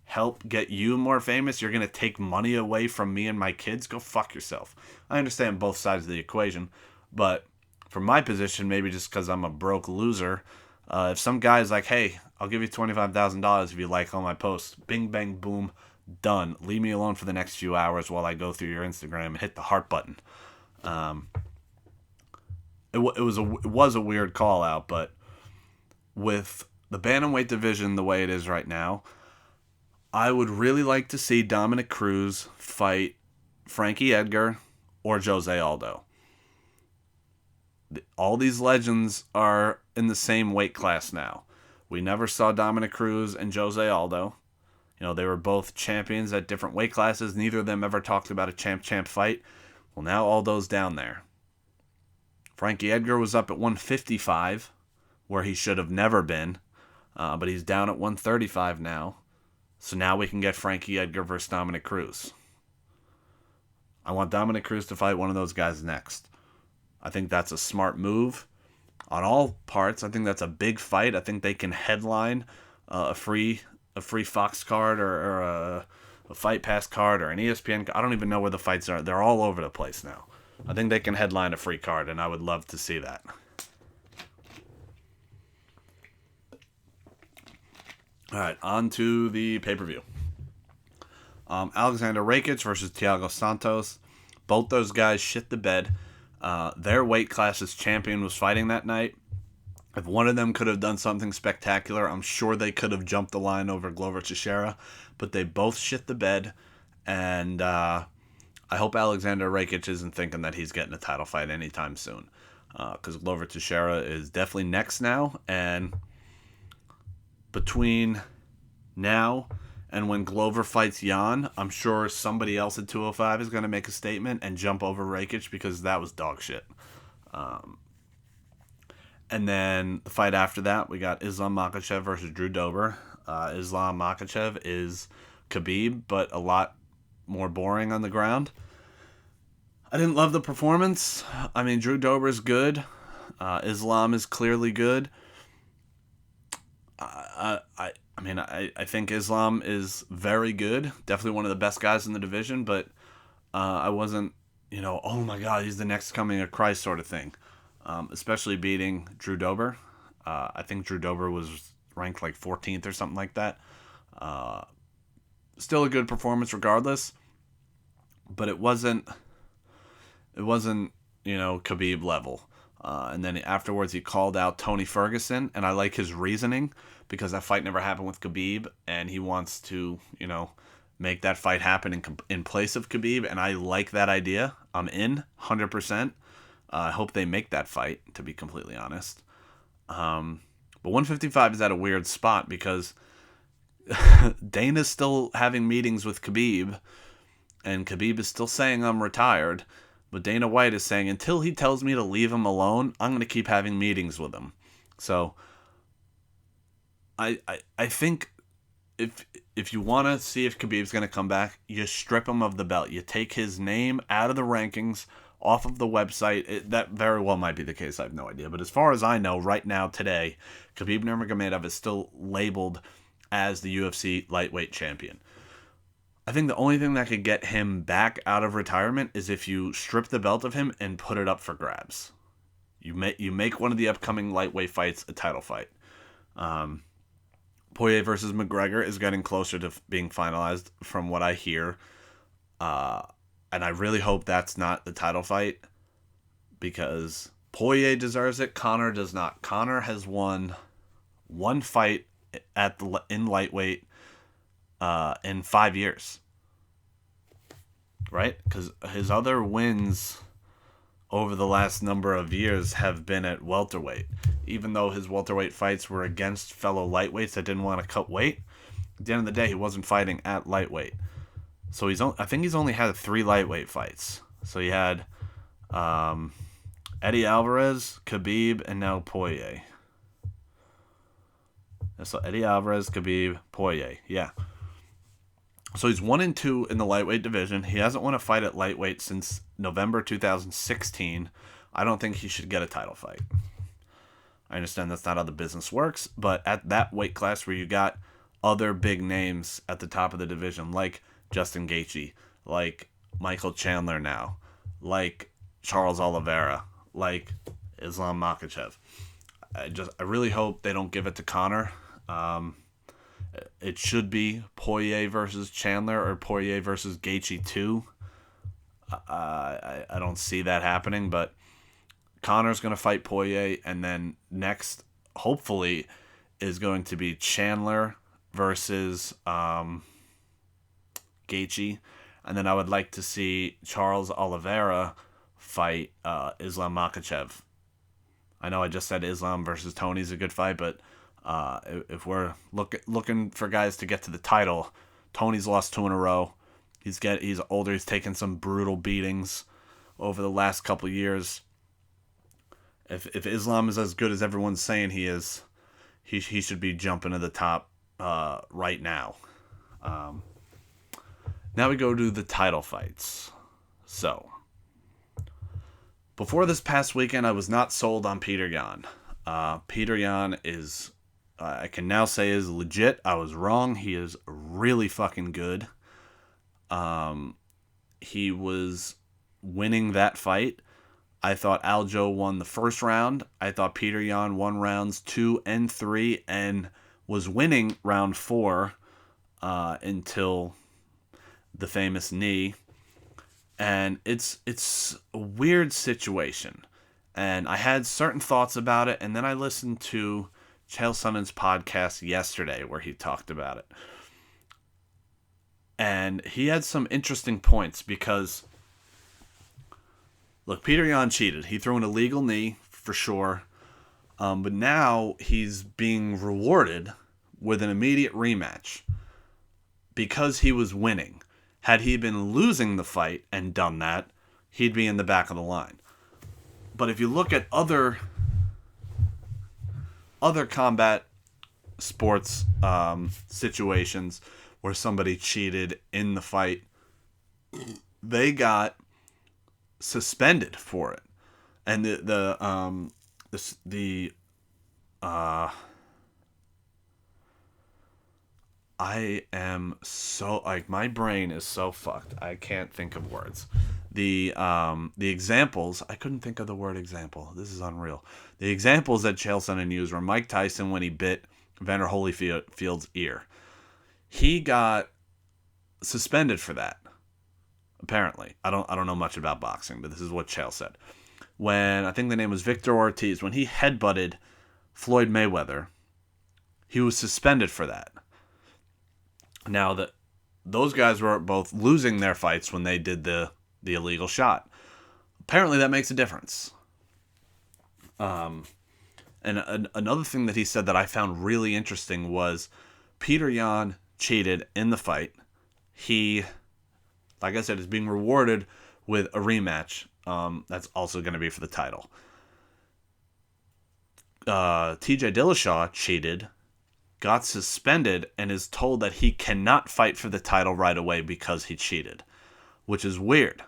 help get you more famous, you're going to take money away from me and my kids? Go fuck yourself. I understand both sides of the equation, but from my position, maybe just because I'm a broke loser, if some guy's like, hey, I'll give you $25,000 if you like all my posts, bing, bang, boom, done. Leave me alone for the next few hours while I go through your Instagram and hit the heart button. It was a weird call out, but with the bantamweight division the way it is right now, I would really like to see Dominick Cruz fight Frankie Edgar or Jose Aldo. All these legends are in the same weight class now. We never saw Dominick Cruz and Jose Aldo. You know, they were both champions at different weight classes. Neither of them ever talked about a champ fight. Well, now Aldo's down there. Frankie Edgar was up at 155, where he should have never been. But he's down at 135 now. So now we can get Frankie Edgar versus Dominick Cruz. I want Dominick Cruz to fight one of those guys next. I think that's a smart move on all parts. I think that's a big fight. I think they can headline a free Fox card or a Fight Pass card or an ESPN. I don't even know where the fights are. They're all over the place now. I think they can headline a free card, and I would love to see that. All right, on to the pay-per-view. Alexander Rakic versus Thiago Santos. Both those guys shit the bed. Their weight class's champion was fighting that night. If one of them could have done something spectacular, I'm sure they could have jumped the line over Glover Teixeira. But they both shit the bed. And I hope Alexander Rakic isn't thinking that he's getting a title fight anytime soon. Because Glover Teixeira is definitely next now. And between now and when Glover fights Jan, I'm sure somebody else at 205 is going to make a statement and jump over Rakic, because that was dog shit. And then the fight after that, we got Islam Makhachev versus Drew Dober. Islam Makhachev is Khabib, but a lot more boring on the ground. I didn't love the performance. I mean, Drew Dober's good. Islam is clearly good. I think Islam is very good. Definitely one of the best guys in the division, but I wasn't, oh my God, he's the next coming of Christ sort of thing. Especially beating Drew Dober. I think Drew Dober was ranked like 14th or something like that. Still a good performance regardless, but it wasn't Khabib level. And then afterwards he called out Tony Ferguson, and I like his reasoning because that fight never happened with Khabib, and he wants to, make that fight happen in place of Khabib, and I like that idea. I'm in 100%. I hope they make that fight, to be completely honest. But 155 is at a weird spot because Dana's still having meetings with Khabib, and Khabib is still saying I'm retired, but Dana White is saying until he tells me to leave him alone, I'm going to keep having meetings with him. So I think if you want to see if Khabib's going to come back, you strip him of the belt. You take his name out of the rankings, off of the website. That very well might be the case. I have no idea. But as far as I know, right now, today, Khabib Nurmagomedov is still labeled as the UFC lightweight champion. I think the only thing that could get him back out of retirement is if you strip the belt of him and put it up for grabs. You make one of the upcoming lightweight fights a title fight. Poirier versus McGregor is getting closer to being finalized from what I hear. And I really hope that's not the title fight because Poirier deserves it. Conor does not. Conor has won one fight in lightweight in 5 years. Right? Because his other wins over the last number of years have been at welterweight. Even though his welterweight fights were against fellow lightweights that didn't want to cut weight, at the end of the day, he wasn't fighting at lightweight. So I think he's only had 3 lightweight fights. So he had Eddie Alvarez, Khabib, and now Poirier. So Eddie Alvarez, Khabib, Poirier. Yeah. So he's 1-2 in the lightweight division. He hasn't won a fight at lightweight since November 2016. I don't think he should get a title fight. I understand that's not how the business works, but at that weight class where you got other big names at the top of the division, like Justin Gaethje, like Michael Chandler now, like Charles Oliveira, like Islam Makhachev. I really hope they don't give it to Conor. It should be Poirier versus Chandler or Poirier versus Gaethje 2. I don't see that happening, but Conor's going to fight Poirier, and then next, hopefully, is going to be Chandler versus Gaethje, and then I would like to see Charles Oliveira fight Islam Makhachev. I know I just said Islam versus Tony's a good fight, but if we're looking for guys to get to the title, Tony's lost 2 in a row. He's older. He's taken some brutal beatings over the last couple years. If Islam is as good as everyone's saying he is, he should be jumping to the top right now. Now we go to the title fights. So, before this past weekend, I was not sold on Petr Yan. Petr Yan is, I can now say, is legit. I was wrong. He is really fucking good. He was winning that fight. I thought Aljo won the first round. I thought Petr Yan won rounds 2 and 3 and was winning round 4 until the famous knee. And it's a weird situation. And I had certain thoughts about it, and then I listened to Chael Sonnen's podcast yesterday where he talked about it. And he had some interesting points because, look, Petr Yan cheated. He threw an illegal knee, for sure. But now he's being rewarded with an immediate rematch because he was winning. Had he been losing the fight and done that, he'd be in the back of the line. But if you look at other combat sports situations where somebody cheated in the fight, they got suspended for it. And I am so, like, my brain is so fucked. I can't think of words. the examples, I couldn't think of the word example. This is unreal. The examples that Chael Sonnen used were Mike Tyson when he bit Vander Holyfield's ear. He got suspended for that. Apparently, I don't know much about boxing, but this is what Chael said. When I think the name was Victor Ortiz, when he headbutted Floyd Mayweather, he was suspended for that. Now those guys were both losing their fights when they did the illegal shot. Apparently, that makes a difference. And another thing that he said that I found really interesting was Peter Yan cheated in the fight. He, like I said, is being rewarded with a rematch. That's also going to be for the title. TJ Dillashaw cheated, got suspended, and is told that he cannot fight for the title right away because he cheated, which is weird.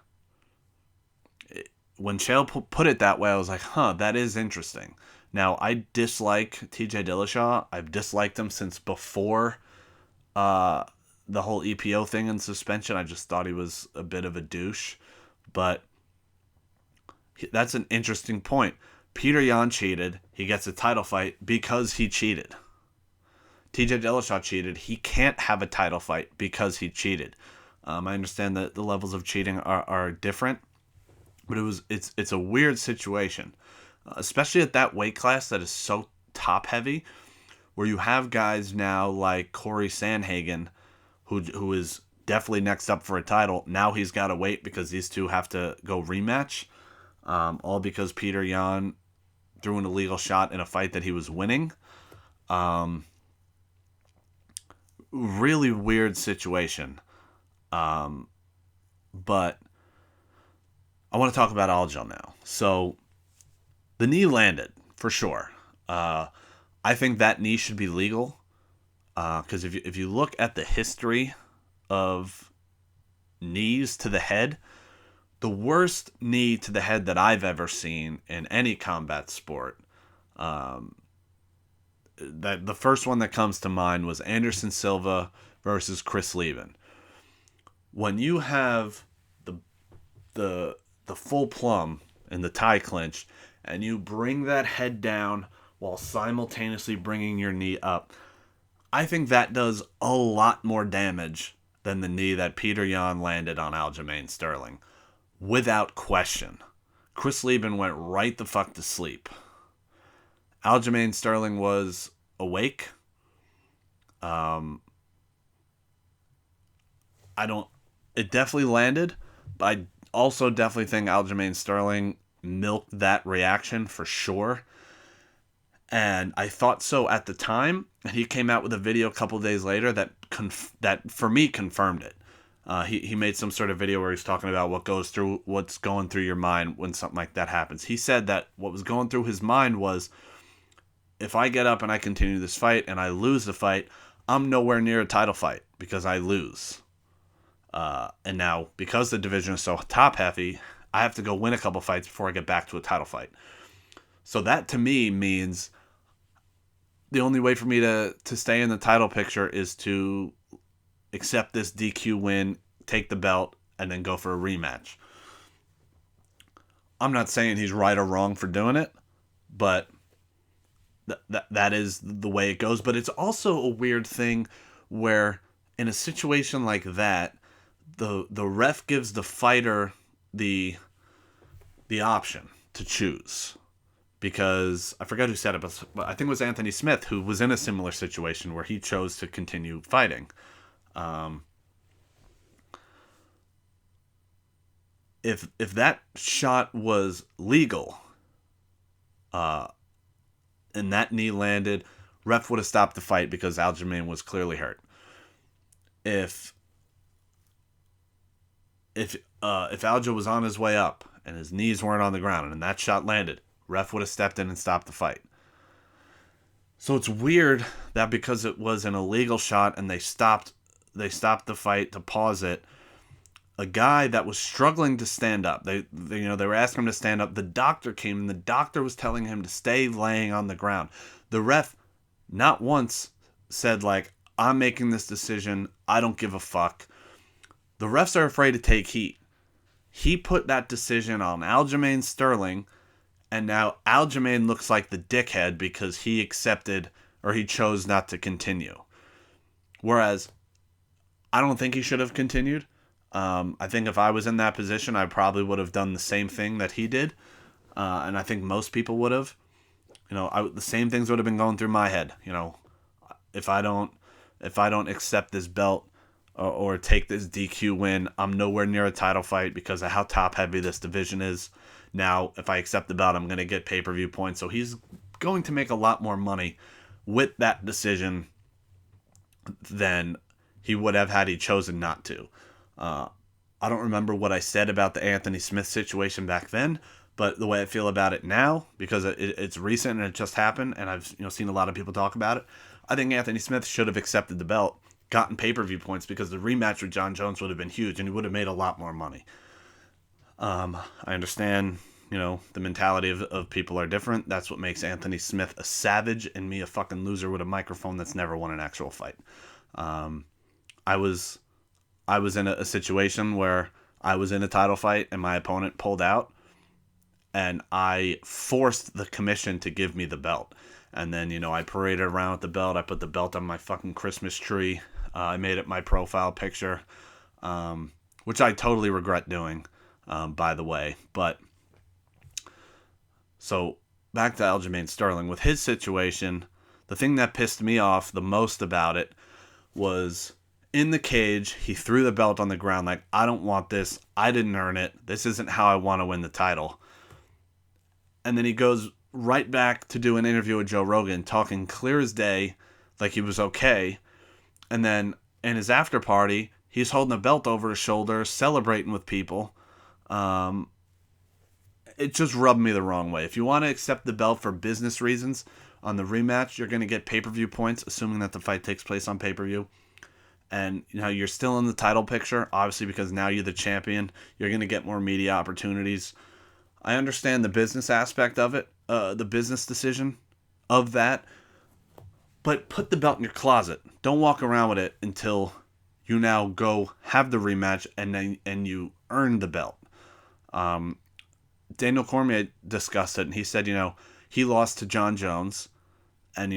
When Chael put it that way, I was like, that is interesting. Now, I dislike TJ Dillashaw. I've disliked him since before the whole EPO thing and suspension. I just thought he was a bit of a douche. But that's an interesting point. Peter Yan cheated. He gets a title fight because he cheated. TJ Dillashaw cheated. He can't have a title fight because he cheated. I understand that the levels of cheating are different, but it's a weird situation, especially at that weight class that is so top heavy, where you have guys now like Corey Sandhagen, who is definitely next up for a title. Now he's got to wait because these two have to go rematch, all because Peter Yan threw an illegal shot in a fight that he was winning. Really weird situation. But I want to talk about Aljo now. So the knee landed for sure. I think that knee should be legal. Because if you look at the history of knees to the head, the worst knee to the head that I've ever seen in any combat sport, that the first one that comes to mind was Anderson Silva versus Chris Leben. When you have the full plum in the tie clinch and you bring that head down while simultaneously bringing your knee up, I think that does a lot more damage than the knee that Peter Yan landed on Aljamain Sterling. Without question. Chris Leben went right the fuck to sleep. Aljamain Sterling was awake. It definitely landed, but I also definitely think Aljamain Sterling milked that reaction for sure. And I thought so at the time, and he came out with a video a couple days later that for me confirmed it. He made some sort of video where he's talking about what's going through your mind when something like that happens. He said that what was going through his mind was, if I get up and I continue this fight and I lose the fight, I'm nowhere near a title fight because I lose. And now, because the division is so top heavy, I have to go win a couple fights before I get back to a title fight. So that to me means the only way for me to stay in the title picture is to accept this DQ win, take the belt, and then go for a rematch. I'm not saying he's right or wrong for doing it, but that is the way it goes. But it's also a weird thing where in a situation like that, the ref gives the fighter the option to choose. Because I forgot who said it, but I think it was Anthony Smith who was in a similar situation where he chose to continue fighting. If that shot was legal, and that knee landed, ref would have stopped the fight because Aljamain was clearly hurt. If Aljo was on his way up and his knees weren't on the ground and that shot landed, ref would have stepped in and stopped the fight. So it's weird that because it was an illegal shot and they stopped the fight to pause it, a guy that was struggling to stand up, they were asking him to stand up. The doctor came and the doctor was telling him to stay laying on the ground. The ref not once said like, I'm making this decision, I don't give a fuck. The refs are afraid to take heat. He put that decision on Aljamain Sterling, and now Aljamain looks like the dickhead because he accepted or he chose not to continue. Whereas I don't think he should have continued. I think if I was in that position, I probably would have done the same thing that he did. And I think most people would have. The same things would have been going through my head. If I don't accept this belt or take this DQ win, I'm nowhere near a title fight because of how top heavy this division is. Now, if I accept the belt, I'm going to get pay-per-view points. So he's going to make a lot more money with that decision than he would have had he chosen not to. I don't remember what I said about the Anthony Smith situation back then, but the way I feel about it now, because it's recent and it just happened, and I've seen a lot of people talk about it, I think Anthony Smith should have accepted the belt, gotten pay-per-view points, because the rematch with Jon Jones would have been huge, and he would have made a lot more money. I understand, the mentality of people are different. That's what makes Anthony Smith a savage and me a fucking loser with a microphone that's never won an actual fight. I was in a situation where I was in a title fight and my opponent pulled out, and I forced the commission to give me the belt. And then, I paraded around with the belt. I put the belt on my fucking Christmas tree. I made it my profile picture, which I totally regret doing, by the way. But, so, back to Aljamain Sterling. With his situation, the thing that pissed me off the most about it was, in the cage, he threw the belt on the ground like, I don't want this. I didn't earn it. This isn't how I want to win the title. And then he goes right back to do an interview with Joe Rogan, talking clear as day, like he was okay. And then in his after party, he's holding a belt over his shoulder, celebrating with people. It just rubbed me the wrong way. If you want to accept the belt for business reasons on the rematch, you're going to get pay-per-view points, assuming that the fight takes place on pay-per-view. And you're still in the title picture, obviously, because now you're the champion. You're going to get more media opportunities. I understand the business aspect of it, the business decision of that, but put the belt in your closet. Don't walk around with it until you now go have the rematch and you earn the belt. Daniel Cormier discussed it, and he said, he lost to Jon Jones, and,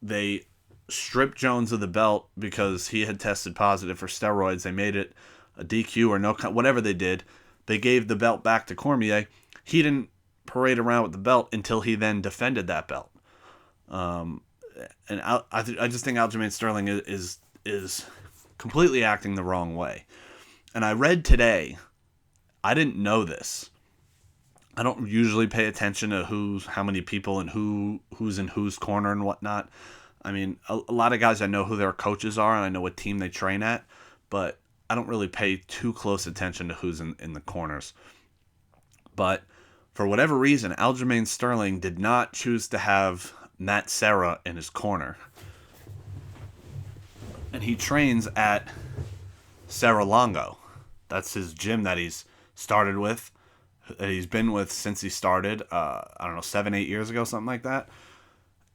they stripped Jones of the belt because he had tested positive for steroids. They made it a DQ or no, whatever they did. They gave the belt back to Cormier. He didn't parade around with the belt until he then defended that belt. And I just think Aljamain Sterling is completely acting the wrong way. And I read today, I didn't know this. I don't usually pay attention to how many people and who's in whose corner and whatnot. I mean, a lot of guys, I know who their coaches are and I know what team they train at, but I don't really pay too close attention to who's in the corners. But for whatever reason, Aljamain Sterling did not choose to have Matt Serra in his corner. And he trains at Serra Longo. That's his gym that he's started with, that he's been with since he started, 7-8 years ago, something like that.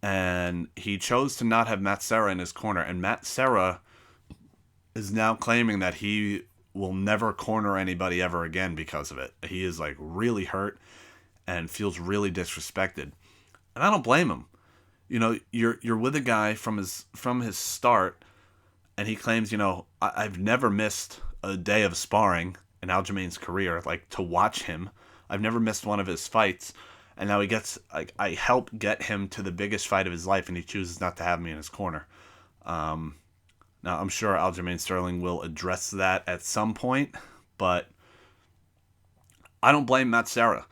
And he chose to not have Matt Serra in his corner. And Matt Serra is now claiming that he will never corner anybody ever again because of it. He is really hurt and feels really disrespected. And I don't blame him. You're with a guy from his start, and he claims, I've never missed a day of sparring in Aljamain's career, to watch him. I've never missed one of his fights. And now he gets, I help get him to the biggest fight of his life, and he chooses not to have me in his corner. Now, I'm sure Aljamain Sterling will address that at some point, but I don't blame Matt Serra.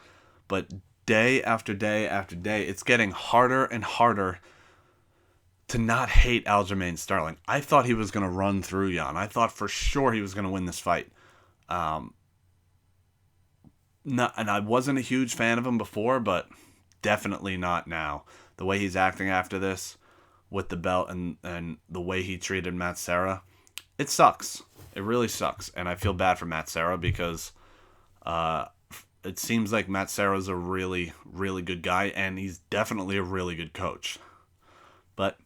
But day after day after day, it's getting harder and harder to not hate Aljamain Sterling. I thought he was going to run through Jan. I thought for sure he was going to win this fight. And I wasn't a huge fan of him before, but definitely not now. The way he's acting after this with the belt and the way he treated Matt Serra, it sucks. It really sucks. And I feel bad for Matt Serra because it seems like Matt Serra's a really, really good guy, and he's definitely a really good coach. But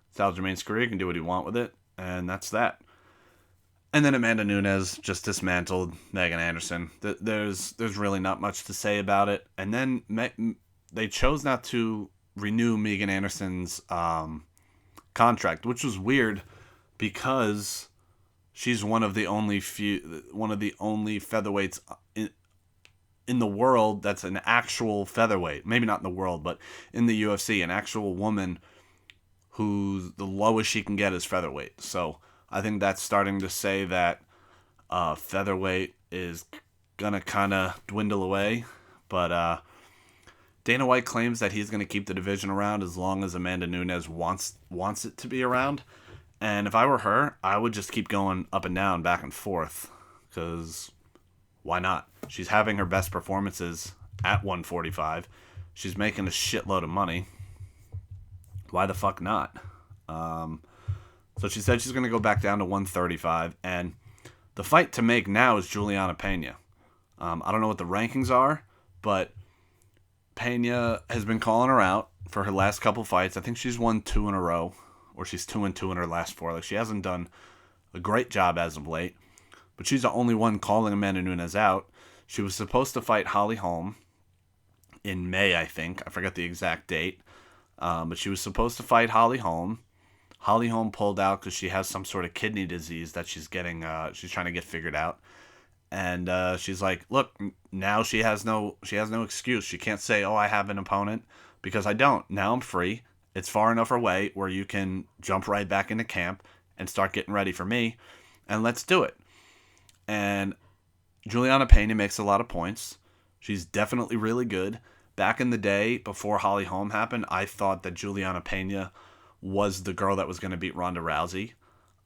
it's Aljamain's career. He can do what he wants with it, and that's that. And then Amanda Nunes just dismantled Megan Anderson. There's really not much to say about it. And then they chose not to renew Megan Anderson's contract, which was weird because she's one of the only featherweights in the world that's an actual featherweight. Maybe not in the world, but in the UFC, an actual woman who's the lowest she can get is featherweight. So I think that's starting to say that featherweight is gonna kind of dwindle away. But Dana White claims that he's gonna keep the division around as long as Amanda Nunes wants it to be around. And if I were her, I would just keep going up and down, back and forth, because why not? She's having her best performances at 145. She's making a shitload of money. Why the fuck not? So she said she's going to go back down to 135. And the fight to make now is Juliana Pena. I don't know what the rankings are, but Pena has been calling her out for her last couple fights. I think she's won 2 in a row, or she's 2-2 in her last 4. Like, she hasn't done a great job as of late, but she's the only one calling Amanda Nunes out. She was supposed to fight Holly Holm in May, I think. I forget the exact date. But she was supposed to fight Holly Holm. Holly Holm pulled out because she has some sort of kidney disease that she's trying to get figured out. And she's like, look, now she has no excuse. She can't say, oh, I have an opponent, because I don't. Now I'm free. It's far enough away where you can jump right back into camp and start getting ready for me, and let's do it. And Juliana Pena makes a lot of points. She's definitely really good. Back in the day, before Holly Holm happened, I thought that Juliana Pena was the girl that was going to beat Ronda Rousey.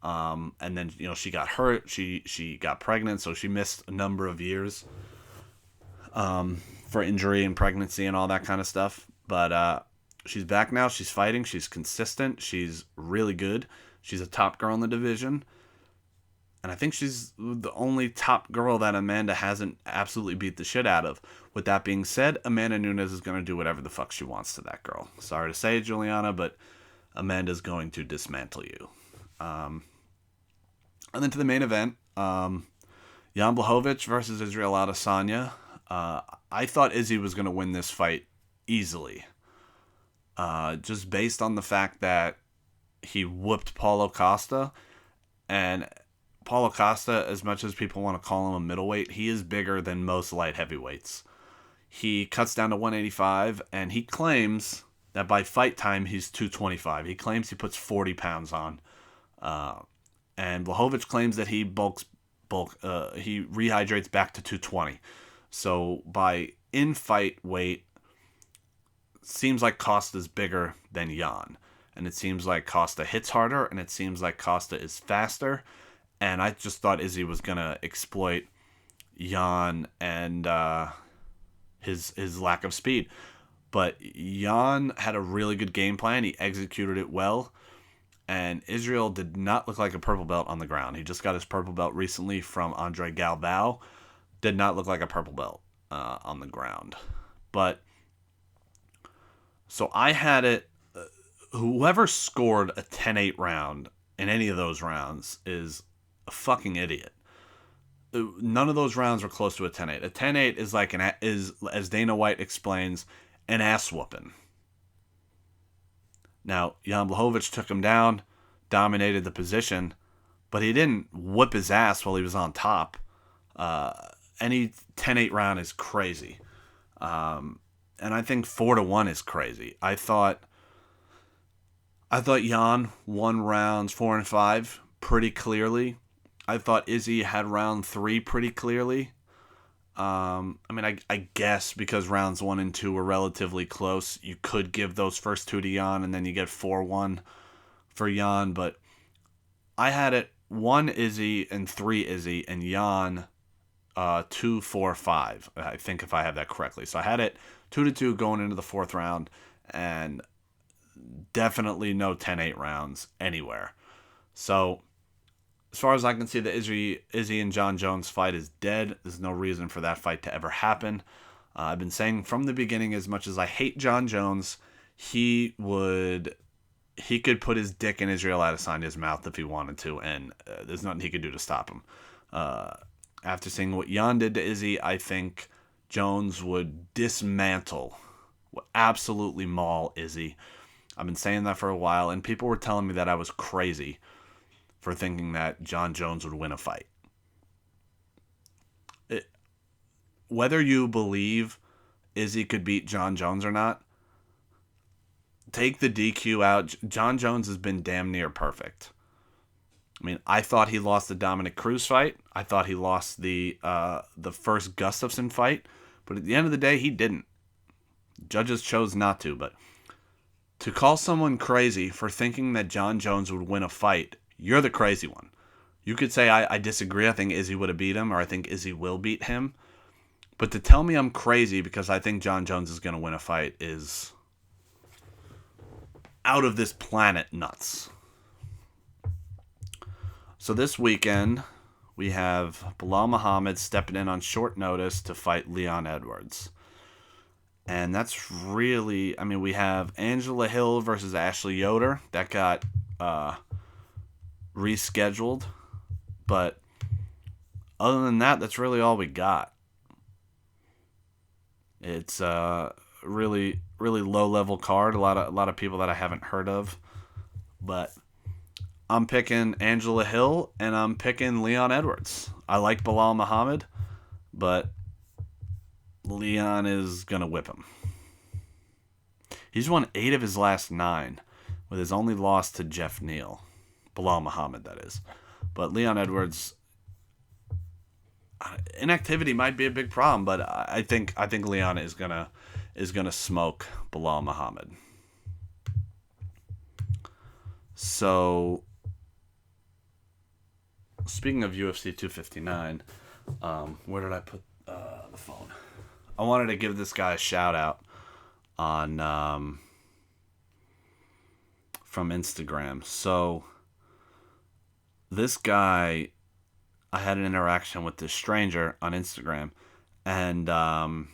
And then, she got hurt. She got pregnant, so she missed a number of years for injury and pregnancy and all that kind of stuff. But she's back now. She's fighting. She's consistent. She's really good. She's a top girl in the division. And I think she's the only top girl that Amanda hasn't absolutely beat the shit out of. With that being said, Amanda Nunes is going to do whatever the fuck she wants to that girl. Sorry to say it, Juliana, but Amanda's going to dismantle you. And then to the main event, Jan Blachowicz versus Israel Adesanya. I thought Izzy was going to win this fight easily. Just based on the fact that he whooped Paulo Costa. And Paulo Costa, as much as people want to call him a middleweight, he is bigger than most light heavyweights. He cuts down to 185, and he claims that by fight time, he's 225. He claims he puts 40 pounds on. And Blachowicz claims that he he rehydrates back to 220. So by in-fight weight, seems like Costa's bigger than Jan. And it seems like Costa hits harder, and it seems like Costa is faster. And I just thought Izzy was going to exploit Jan and his lack of speed. But Jan had a really good game plan. He executed it well. And Israel did not look like a purple belt on the ground. He just got his purple belt recently from Andre Galvao. Did not look like a purple belt on the ground. But, so I had it, whoever scored a 10-8 round in any of those rounds is a fucking idiot. None of those rounds were close to a 10-8. A 10-8 is like as Dana White explains, an ass whooping. Now, Jan Blachowicz took him down, dominated the position, but he didn't whip his ass while he was on top. Any 10-8 round is crazy. And I think 4-1 is crazy. I thought Jan won rounds 4 and 5 pretty clearly. I thought Izzy had round 3 pretty clearly. I guess because rounds 1 and 2 were relatively close, you could give those first 2 to Jan, and then you get 4-1 for Jan. But I had it 1 Izzy and 3 Izzy, and Jan 2-4-5. I think, if I have that correctly. So I had it 2-2 going into the 4th round, and definitely no 10-8 rounds anywhere. So, as far as I can see, the Izzy and John Jones fight is dead. There's no reason for that fight to ever happen. I've been saying from the beginning, as much as I hate John Jones, he would he could put his dick in Israel Adesanya's mouth if he wanted to, and there's nothing he could do to stop him. After seeing what Jan did to Izzy, I think Jones would dismantle, would absolutely maul Izzy. I've been saying that for a while, and people were telling me that I was crazy for thinking that Jon Jones would win a fight. Whether you believe Izzy could beat Jon Jones or not, take the DQ out. Jon Jones has been damn near perfect. I mean, I thought he lost the Dominick Cruz fight. I thought he lost the first Gustafsson fight. But at the end of the day, he didn't. Judges chose not to. But to call someone crazy for thinking that Jon Jones would win a fight, you're the crazy one. You could say, I disagree. I think Izzy would have beat him, or I think Izzy will beat him. But to tell me I'm crazy because I think Jon Jones is going to win a fight is out of this planet nuts. So this weekend, we have Bilal Muhammad stepping in on short notice to fight Leon Edwards. And that's really, I mean, we have Angela Hill versus Ashley Yoder. That got rescheduled. But other than that, that's really all we got. It's really, really low-level card. A lot of people that I haven't heard of. But I'm picking Angela Hill, and I'm picking Leon Edwards. I like Bilal Muhammad, but Leon is going to whip him. He's won 8 of his last 9, with his only loss to Jeff Neal. Bilal Muhammad, that is. But Leon Edwards, inactivity might be a big problem, but I think Leon is gonna smoke Bilal Muhammad. So, speaking of UFC 259, where did I put the phone? I wanted to give this guy a shout out on from Instagram. So this guy, I had an interaction with this stranger on Instagram, and I'll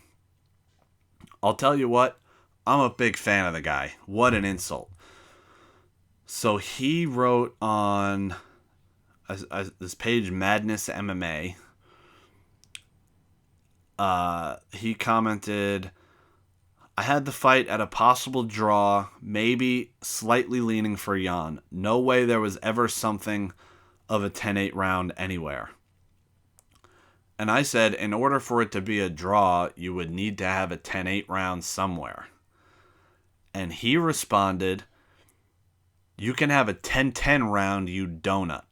tell you what, I'm a big fan of the guy. What an insult. So he wrote on this page, Madness MMA, he commented, I had the fight at a possible draw, maybe slightly leaning for Jan. No way there was ever something of a 10-8 round anywhere. And I said, in order for it to be a draw, you would need to have a 10-8 round somewhere. And he responded, you can have a 10-10 round, you donut.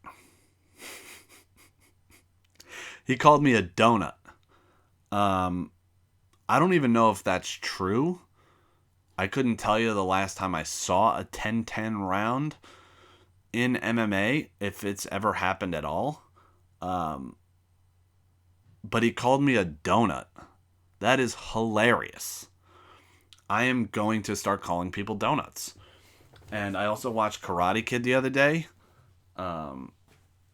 He called me a donut. I don't even know if that's true. I couldn't tell you the last time I saw a 10-10 round in MMA, if it's ever happened at all. But he called me a donut. That is hilarious. I am going to start calling people donuts. And I also watched Karate Kid the other day. The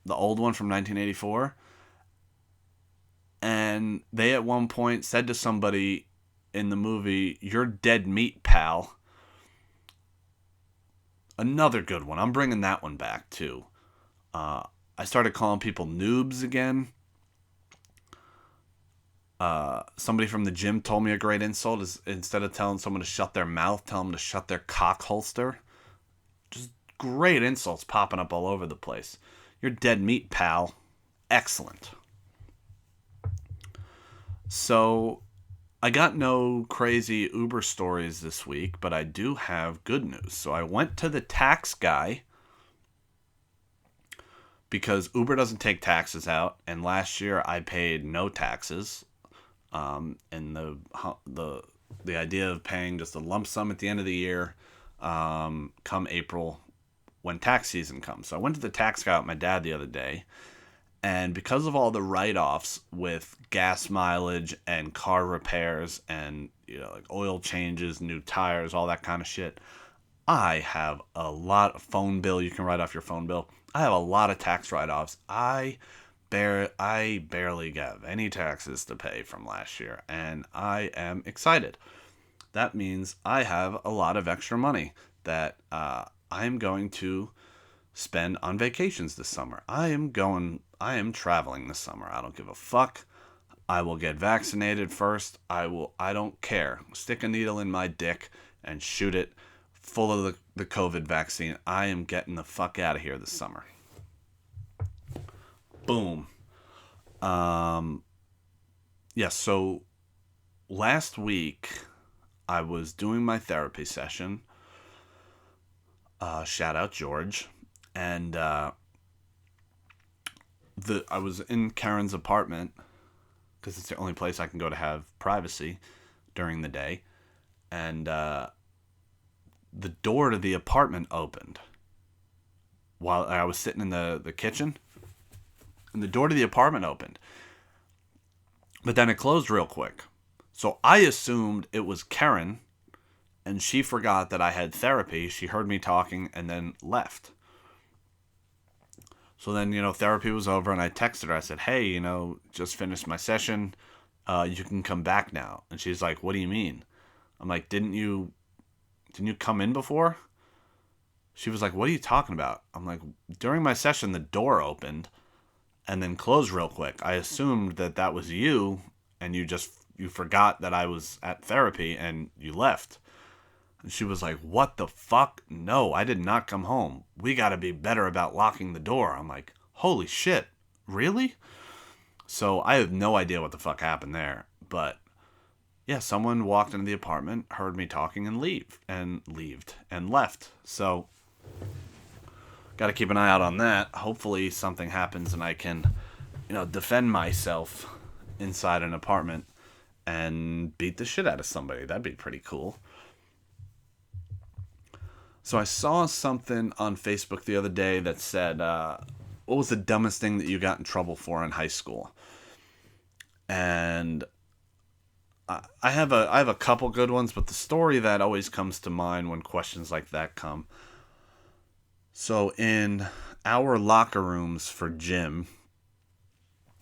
old one from 1984. And they at one point said to somebody in the movie, you're dead meat, pal. Another good one. I'm bringing that one back, too. I started calling people noobs again. Somebody from the gym told me a great insult is instead of telling someone to shut their mouth, tell them to shut their cock holster. Just great insults popping up all over the place. You're dead meat, pal. Excellent. So, I got no crazy Uber stories this week, but I do have good news. So, I went to the tax guy because Uber doesn't take taxes out, and last year I paid no taxes. And the idea of paying just a lump sum at the end of the year, come April when tax season comes. So I went to the tax guy with my dad the other day, and because of all the write-offs with gas mileage and car repairs and like oil changes, new tires, all that kind of shit, I have a lot of phone bill. You can write off your phone bill. I have a lot of tax write-offs. I barely have any taxes to pay from last year, and I am excited. That means I have a lot of extra money that I I am going to spend on vacations this summer. I am traveling this summer. I don't give a fuck. I will get vaccinated first. I don't care. Stick a needle in my dick and shoot it full of the COVID vaccine. I am getting the fuck out of here this summer. Boom. So last week I was doing my therapy session. Shout out George. And I was in Karen's apartment because it's the only place I can go to have privacy during the day. And the door to the apartment opened while I was sitting in the kitchen. And the door to the apartment opened. But then it closed real quick. So I assumed it was Karen, and she forgot that I had therapy. She heard me talking and then left. So then, therapy was over, and I texted her. I said, hey, just finished my session. You can come back now. And she's like, what do you mean? I'm like, didn't you come in before? She was like, what are you talking about? I'm like, during my session, the door opened and then closed real quick. I assumed that was you, and you forgot that I was at therapy and you left. And she was like, what the fuck? No, I did not come home. We got to be better about locking the door. I'm like, holy shit, really? So I have no idea what the fuck happened there. But yeah, someone walked into the apartment, heard me talking, and left. So got to keep an eye out on that. Hopefully something happens and I can, defend myself inside an apartment and beat the shit out of somebody. That'd be pretty cool. So I saw something on Facebook the other day that said, what was the dumbest thing that you got in trouble for in high school? And I have a couple good ones, but the story that always comes to mind when questions like that come. So in our locker rooms for gym,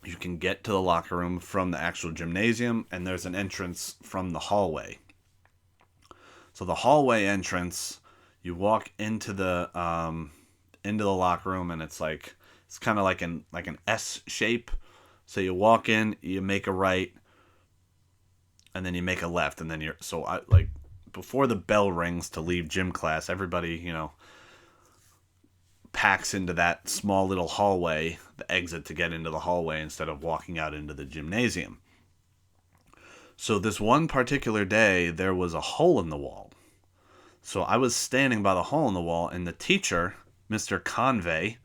you can get to the locker room from the actual gymnasium, and there's an entrance from the hallway. So the hallway entrance, you walk into the locker room, and it's kind of like an S shape. So you walk in, you make a right, and then you make a left, and then before the bell rings to leave gym class, everybody packs into that small little hallway, the exit to get into the hallway instead of walking out into the gymnasium. So this one particular day, there was a hole in the wall. So I was standing by the hole in the wall, and the teacher, Mr. Convey,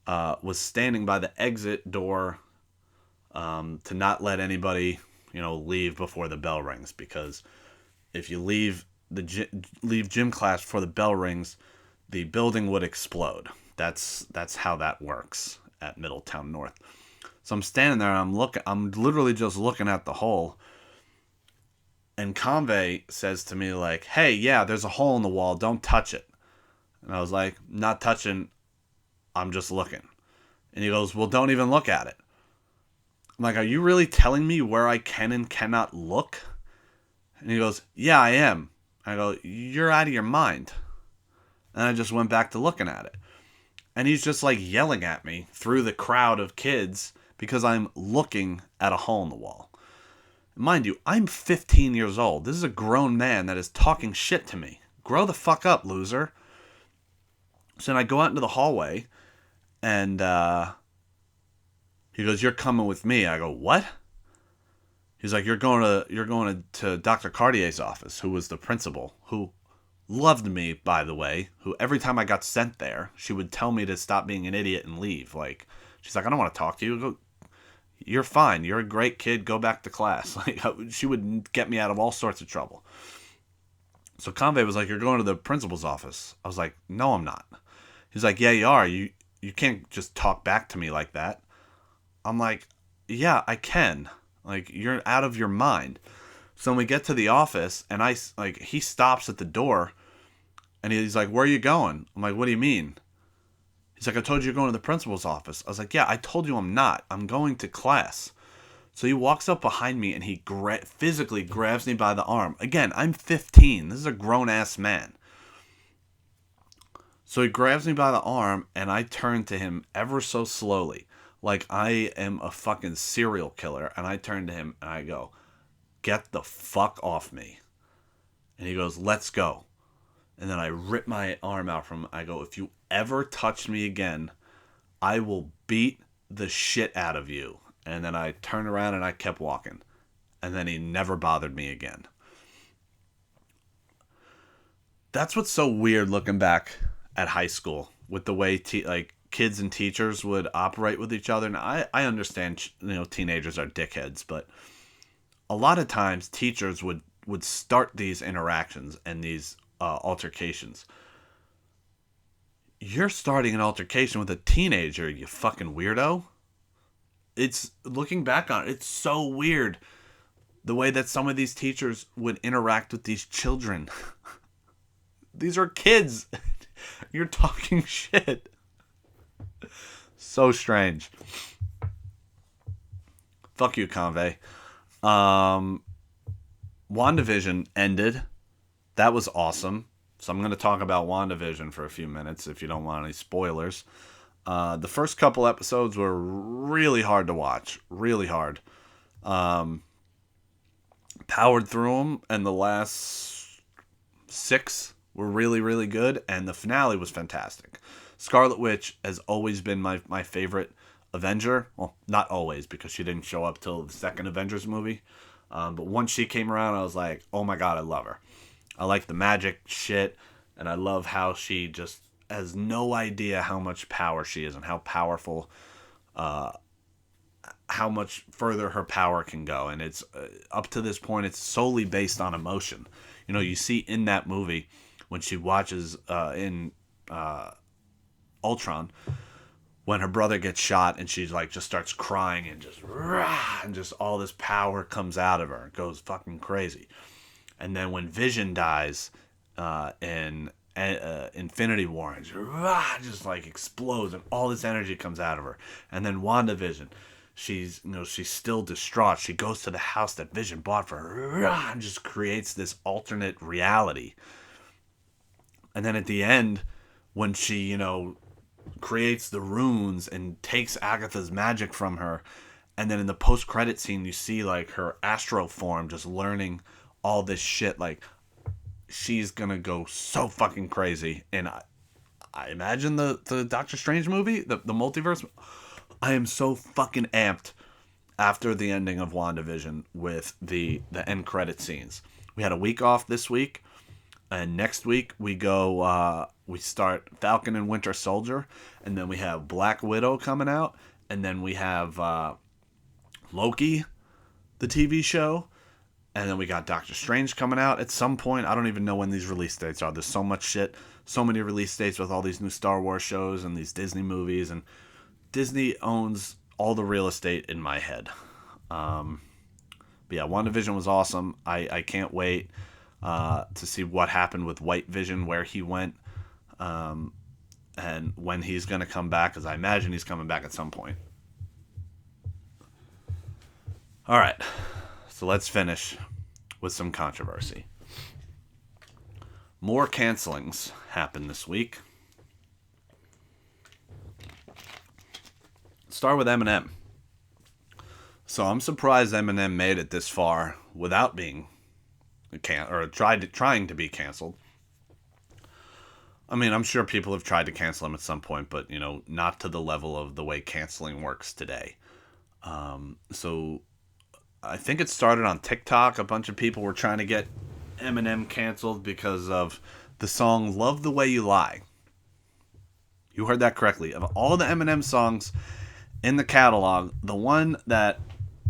was standing by the exit door to not let anybody, leave before the bell rings. Because if you leave gym class before the bell rings, the building would explode. That's how that works at Middletown North. So I'm standing there, and I'm literally just looking at the hole. And Convey says to me, like, hey, yeah, there's a hole in the wall. Don't touch it. And I was like, not touching. I'm just looking. And he goes, well, don't even look at it. I'm like, are you really telling me where I can and cannot look? And he goes, yeah, I am. I go, you're out of your mind. And I just went back to looking at it. And he's just like yelling at me through the crowd of kids because I'm looking at a hole in the wall. Mind you, I'm 15 years old. This is a grown man that is talking shit to me. Grow the fuck up, loser. So then I go out into the hallway, and he goes, you're coming with me. I go, what? He's like, you're going to Dr. Cartier's office, who was the principal, who loved me, by the way, who every time I got sent there, she would tell me to stop being an idiot and leave. Like, she's like, I don't want to talk to you. You're fine. You're a great kid. Go back to class. Like, she would get me out of all sorts of trouble. So Convey was like, you're going to the principal's office. I was like, no, I'm not. He's like, yeah, you are. You can't just talk back to me like that. I'm like, yeah, I can. Like, you're out of your mind. So when we get to the office, and he stops at the door, and he's like, where are you going? I'm like, what do you mean? He's like, I told you you're going to the principal's office. I was like, yeah, I told you I'm not. I'm going to class. So he walks up behind me, and he physically grabs me by the arm. Again, I'm 15. This is a grown-ass man. So he grabs me by the arm, and I turn to him ever so slowly, like I am a fucking serial killer. And I turn to him and I go, "Get the fuck off me." And he goes, "Let's go." And then I rip my arm out from him. I go, "If you ever touch me again, I will beat the shit out of you." And then I turned around and I kept walking. And then he never bothered me again. That's what's so weird looking back at high school with the way kids and teachers would operate with each other. And I understand, teenagers are dickheads, but a lot of times teachers would start these interactions and these altercations. You're starting an altercation with a teenager, you fucking weirdo. It's, looking back on it, it's so weird the way that some of these teachers would interact with these children. These are kids. You're talking shit. So strange. Fuck you, Convey. WandaVision ended. That was awesome. So I'm going to talk about WandaVision for a few minutes if you don't want any spoilers. The first couple episodes were really hard to watch. Really hard. Powered through them, and the last 6 were really, really good, and the finale was fantastic. Scarlet Witch has always been my favorite Avenger. Well, not always, because she didn't show up till the second Avengers movie. But once she came around, I was like, oh my god, I love her. I like the magic shit, and I love how she just has no idea how much power she is and how powerful, how much further her power can go. And it's up to this point, it's solely based on emotion. You see in that movie when she watches in Ultron, when her brother gets shot and she's like just starts crying and just all this power comes out of her. It goes fucking crazy. And then when Vision dies in Infinity War, and just like explodes and all this energy comes out of her. And then WandaVision, she's still distraught. She goes to the house that Vision bought for her and just creates this alternate reality. And then at the end, when she, creates the runes and takes Agatha's magic from her, and then in the post-credit scene, you see like her astro form just learning all this shit. Like, she's gonna go so fucking crazy. And I imagine the Doctor Strange movie, the multiverse. I am so fucking amped after the ending of WandaVision with the end credit scenes. We had a week off this week. And next week we go, we start Falcon and Winter Soldier, and then we have Black Widow coming out, and then we have Loki, the TV show, and then we got Doctor Strange coming out at some point. I don't even know when these release dates are. There's so much shit, so many release dates with all these new Star Wars shows and these Disney movies, and Disney owns all the real estate in my head. But yeah, WandaVision was awesome. I can't wait to see what happened with White Vision, where he went, and when he's going to come back, because I imagine he's coming back at some point. All right, so let's finish with some controversy. More cancelings happened this week. Start with Eminem. So I'm surprised Eminem made it this far without being trying to be canceled. I mean, I'm sure people have tried to cancel him at some point, but not to the level of the way canceling works today. So I think it started on TikTok. A bunch of people were trying to get Eminem canceled because of the song "Love the Way You Lie." You heard that correctly. Of all the Eminem songs in the catalog, the one that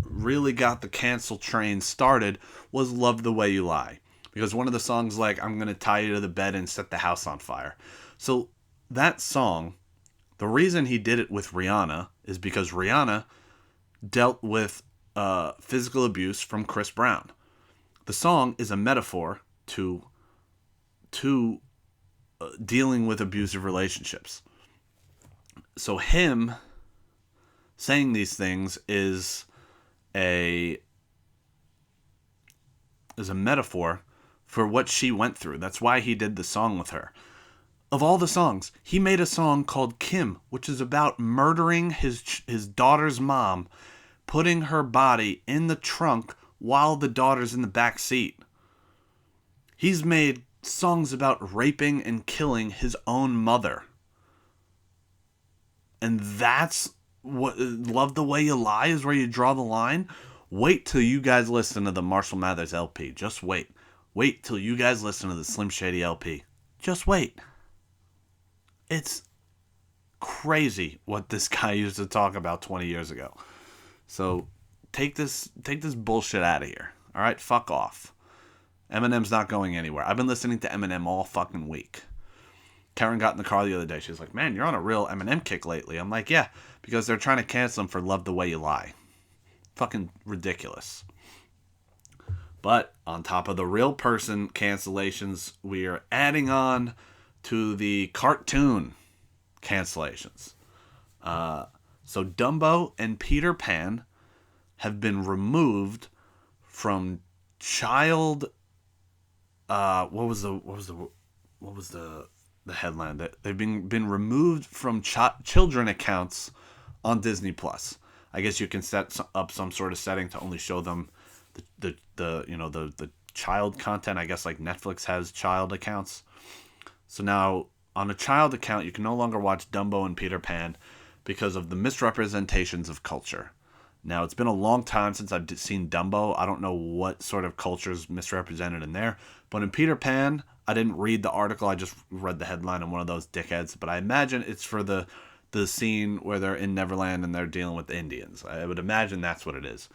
really got the cancel train started was "Love the Way You Lie," because one of the songs, like, "I'm gonna tie you to the bed and set the house on fire." So that song, the reason he did it with Rihanna is because Rihanna dealt with physical abuse from Chris Brown. The song is a metaphor to dealing with abusive relationships. So him saying these things is a metaphor for what she went through. That's why he did the song with her. of all the songs, he made a song called Kim, which is about murdering his daughter's mom, putting her body in the trunk while the daughter's in the back seat. He's made songs about raping and killing his own mother. And that's what Love the Way You Lie is, where you draw the line. Wait till you guys listen to the Marshall Mathers LP. Just wait. Wait till you guys listen to the Slim Shady LP. Just wait. It's crazy what this guy used to talk about 20 years ago. So take this bullshit out of here. All right, fuck off. Eminem's not going anywhere. I've been listening to Eminem all fucking week. Karen got in the car the other day. She's like, man, you're on a real Eminem kick lately. I'm like, yeah, because they're trying to cancel him for Love the Way You Lie. Fucking ridiculous. But on top of the real person cancellations, we are adding on to the cartoon cancellations. So Dumbo and Peter Pan have been removed from child. What was the headline? That they've been removed from children accounts on Disney Plus. I guess you can set up some sort of setting to only show them the child content. I guess like Netflix has child accounts. So now on a child account, you can no longer watch Dumbo and Peter Pan because of the misrepresentations of culture. Now, it's been a long time since I've seen Dumbo. I don't know what sort of culture is misrepresented in there. But in Peter Pan, I didn't read the article. I just read the headline. I'm one of those dickheads. But I imagine it's for the scene where they're in Neverland and they're dealing with the Indians. I would imagine that's what it is.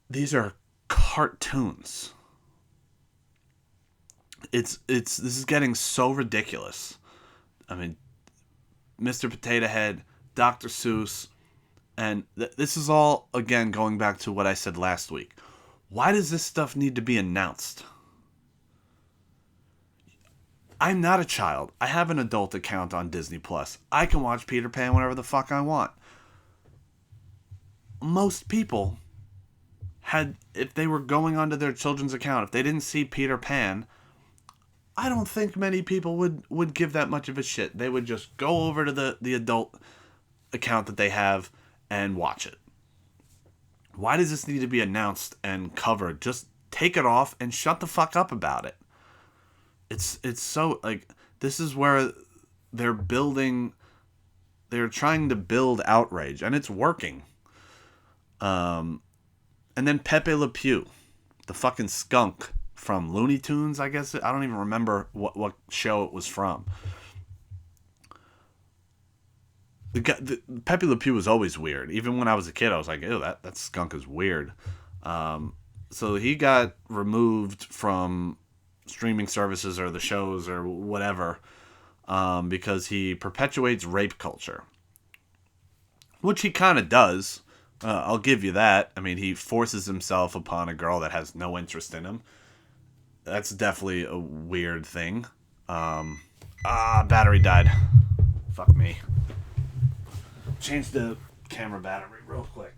These are cartoons. This is getting so ridiculous. I mean, Mr. Potato Head, Dr. Seuss, and this is all, again, going back to what I said last week. Why does this stuff need to be announced? I'm not a child. I have an adult account on Disney Plus. I can watch Peter Pan whenever the fuck I want. Most people if they were going onto their children's account, if they didn't see Peter Pan, I don't think many people would give that much of a shit. They would just go over to the adult account that they have and watch it. Why does this need to be announced and covered? Just take it off and shut the fuck up about it. It's so, like, this is where they're trying to build outrage, and it's working. And then Pepe Le Pew, the fucking skunk from Looney Tunes, I guess. I don't even remember what show it was from. Pepe Le Pew was always weird. Even when I was a kid, I was like, ew, that skunk is weird. So he got removed from streaming services or the shows or whatever because he perpetuates rape culture. Which he kind of does. I'll give you that. I mean, he forces himself upon a girl that has no interest in him. That's definitely a weird thing. Battery died. Fuck me. Change the camera battery real quick.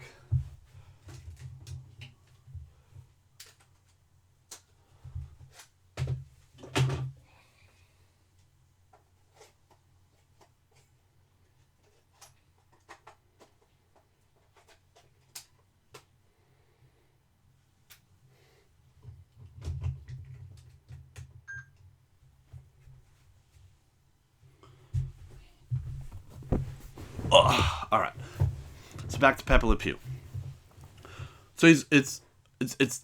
All right. So back to Pepe Le Pew. So it's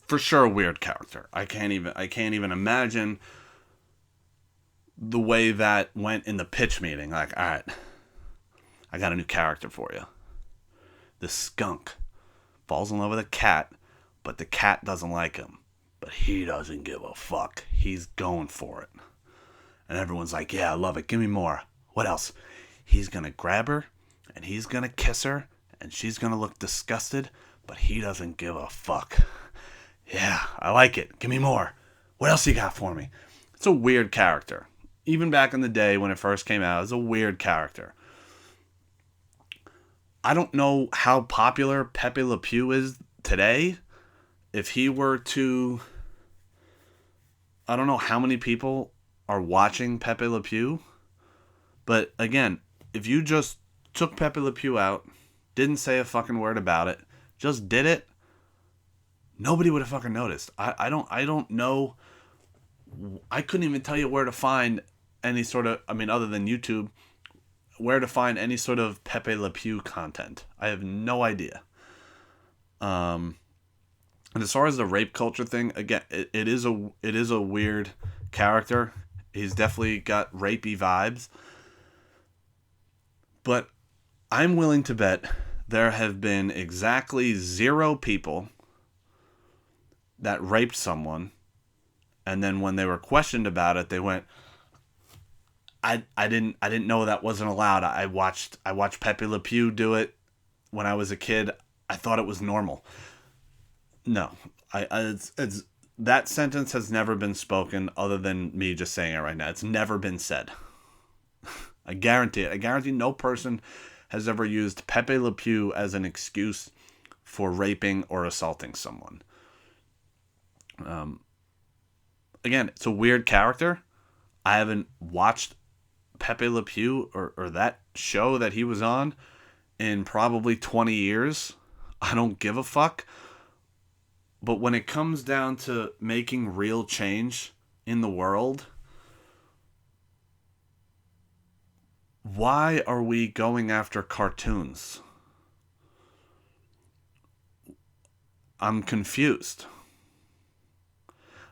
for sure a weird character. I can't even imagine the way that went in the pitch meeting. Like, all right, I got a new character for you. This skunk falls in love with a cat, but the cat doesn't like him. But he doesn't give a fuck. He's going for it. And everyone's like, yeah, I love it. Give me more. What else? He's going to grab her, and he's going to kiss her, and she's going to look disgusted, but he doesn't give a fuck. Yeah, I like it. Give me more. What else you got for me? It's a weird character. Even back in the day when it first came out, it was a weird character. I don't know how popular Pepe Le Pew is today. If he were to... I don't know how many people are watching Pepe Le Pew. But again, if you just took Pepe Le Pew out, didn't say a fucking word about it, just did it, nobody would have fucking noticed. I don't know. I couldn't even tell you where to find any sort of, other than YouTube, where to find any sort of Pepe Le Pew content. I have no idea. And as far as the rape culture thing, again, it is a weird character. He's definitely got rapey vibes. But I'm willing to bet there have been exactly 0 people that raped someone, and then when they were questioned about it, they went, I didn't know that wasn't allowed. I watched Pepe Le Pew do it when I was a kid. I thought it was normal. No, it's that sentence has never been spoken other than me just saying it right now. It's never been said. I guarantee it. I guarantee no person has ever used Pepe Le Pew as an excuse for raping or assaulting someone. Again, it's a weird character. I haven't watched Pepe Le Pew or that show that he was on in probably 20 years. I don't give a fuck. But when it comes down to making real change in the world, why are we going after cartoons? I'm confused.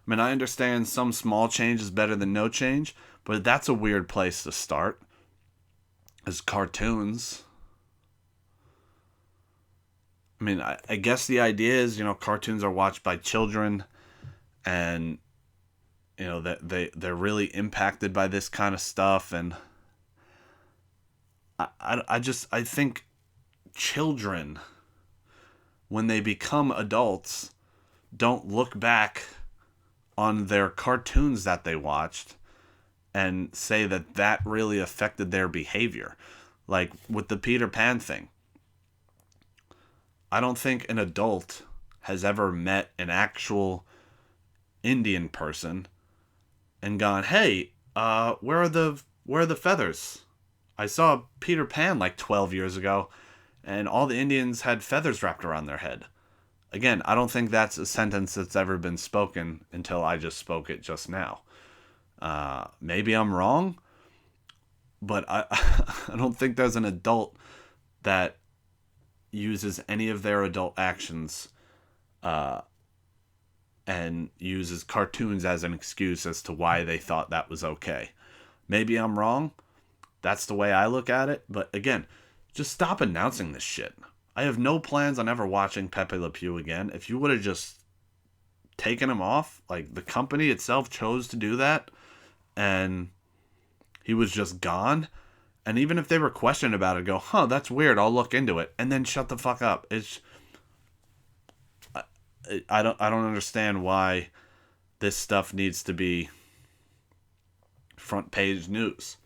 I understand some small change is better than no change, but that's a weird place to start. As cartoons. I guess the idea is, cartoons are watched by children, and that they're really impacted by this kind of stuff, and I think children, when they become adults, don't look back on their cartoons that they watched and say that really affected their behavior. Like with the Peter Pan thing. I don't think an adult has ever met an actual Indian person and gone, hey, where are the feathers? I saw Peter Pan like 12 years ago, and all the Indians had feathers wrapped around their head. Again, I don't think that's a sentence that's ever been spoken until I just spoke it just now. Maybe I'm wrong, but I don't think there's an adult that uses any of their adult actions and uses cartoons as an excuse as to why they thought that was okay. Maybe I'm wrong. That's the way I look at it. But again, just stop announcing this shit. I have no plans on ever watching Pepe Le Pew again. If you would have just taken him off, like the company itself chose to do that, and he was just gone. And even if they were questioned about it, go, that's weird, I'll look into it, and then shut the fuck up. I don't understand why this stuff needs to be front page news.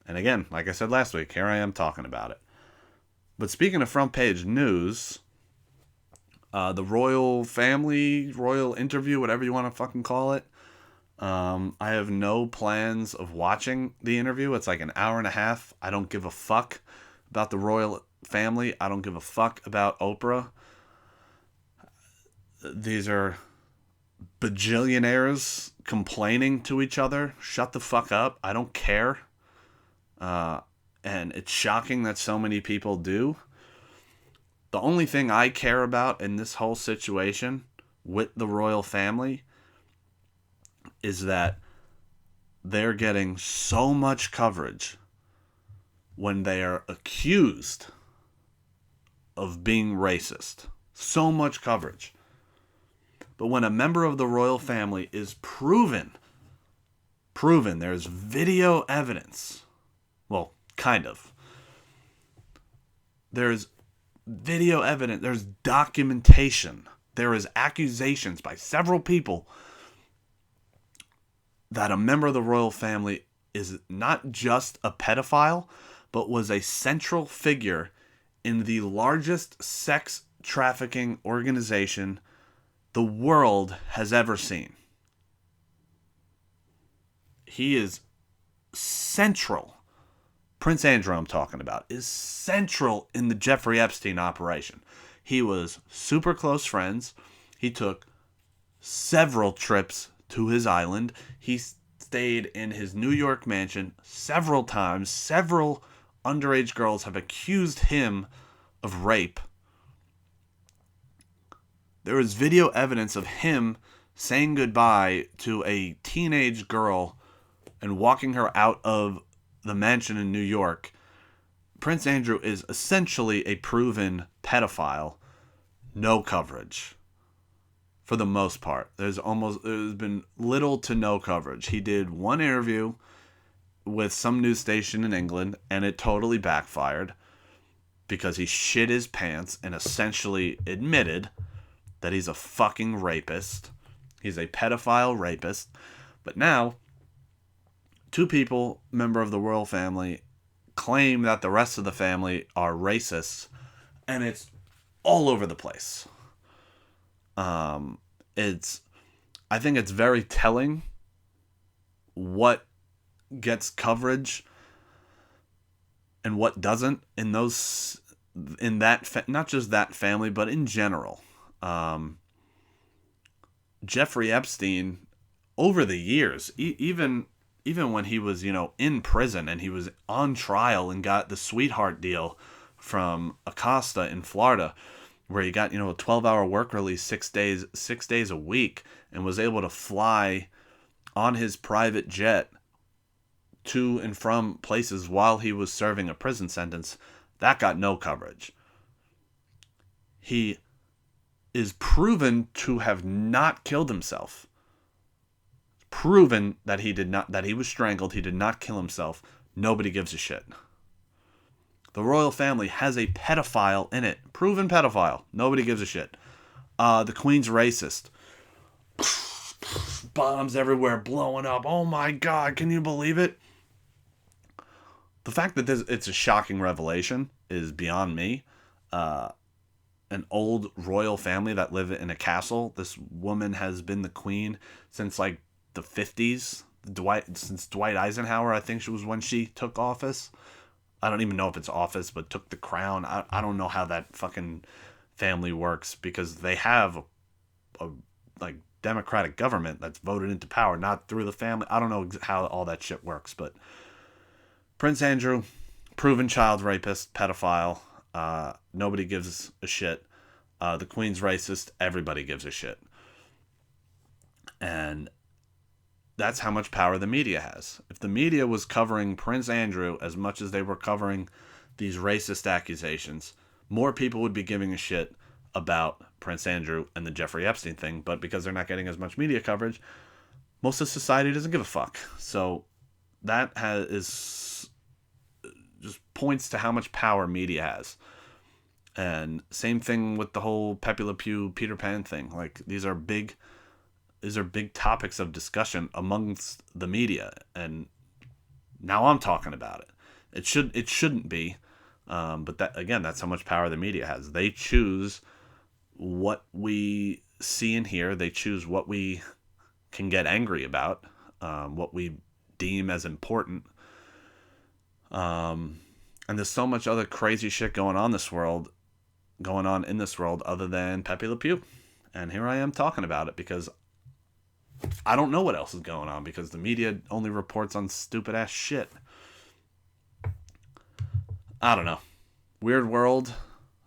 And again, like I said last week, here I am talking about it. But speaking of front page news, the royal family, royal interview, whatever you want to fucking call it, I have no plans of watching the interview. It's like an hour and a half. I don't give a fuck about the royal family. I don't give a fuck about Oprah. These are bajillionaires complaining to each other. Shut the fuck up. I don't care. And it's shocking that so many people do. The only thing I care about in this whole situation with the royal family is that they're getting so much coverage when they are accused of being racist. So much coverage. But when a member of the royal family is proven, there's video evidence. Well, kind of. There's video evidence. There's documentation. There is accusations by several people that a member of the royal family is not just a pedophile, but was a central figure in the largest sex trafficking organization the world has ever seen. he is central. Prince Andrew, I'm talking about, is central in the Jeffrey Epstein operation. He was super close friends. He took several trips to his island. He stayed in his New York mansion several times. Several underage girls have accused him of rape. There is video evidence of him saying goodbye to a teenage girl and walking her out of the mansion in New York. Prince Andrew is essentially a proven pedophile. No coverage. For the most part. There's been little to no coverage. He did one interview with some news station in England, and it totally backfired because he shit his pants and essentially admitted that he's a fucking rapist. He's a pedophile rapist. But now, two people, member of the royal family, claim that the rest of the family are racists, and it's all over the place. I think it's very telling what gets coverage and what doesn't in that not just that family, but in general. Jeffrey Epstein, over the years, even when he was, in prison and he was on trial and got the sweetheart deal from Acosta in Florida, where he got, a 12-hour work release 6 days a week, and was able to fly on his private jet to and from places while he was serving a prison sentence. That got no coverage. He is proven to have not killed himself. Proven that he was strangled. He did not kill himself. Nobody gives a shit. The royal family has a pedophile in it. Proven pedophile. Nobody gives a shit. The Queen's racist. Bombs everywhere, blowing up. Oh my God, can you believe it? The fact that it's a shocking revelation is beyond me. An old royal family that live in a castle. This woman has been the queen since like the 50s. Since Dwight Eisenhower, I think, was when she took office. I don't even know if it's office, but took the crown. I don't know how that fucking family works, because they have a democratic government that's voted into power, not through the family. I don't know how all that shit works, but Prince Andrew, proven child rapist, pedophile. Nobody gives a shit. The Queen's racist. Everybody gives a shit. And that's how much power the media has. If the media was covering Prince Andrew as much as they were covering these racist accusations, more people would be giving a shit about Prince Andrew and the Jeffrey Epstein thing. But because they're not getting as much media coverage, most of society doesn't give a fuck. So that is just points to how much power media has. And same thing with the whole Pepe Le Pew, Peter Pan thing. Like, these are big topics of discussion amongst the media, and now I'm talking about it. It shouldn't be, but that's how much power the media has. They choose what we see and hear. They choose what we can get angry about, what we deem as important. And there's so much other crazy shit going on in this world other than Pepe Le Pew. And here I am talking about it because I don't know what else is going on, because the media only reports on stupid ass shit. I don't know. Weird world.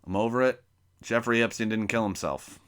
I'm over it. Jeffrey Epstein didn't kill himself.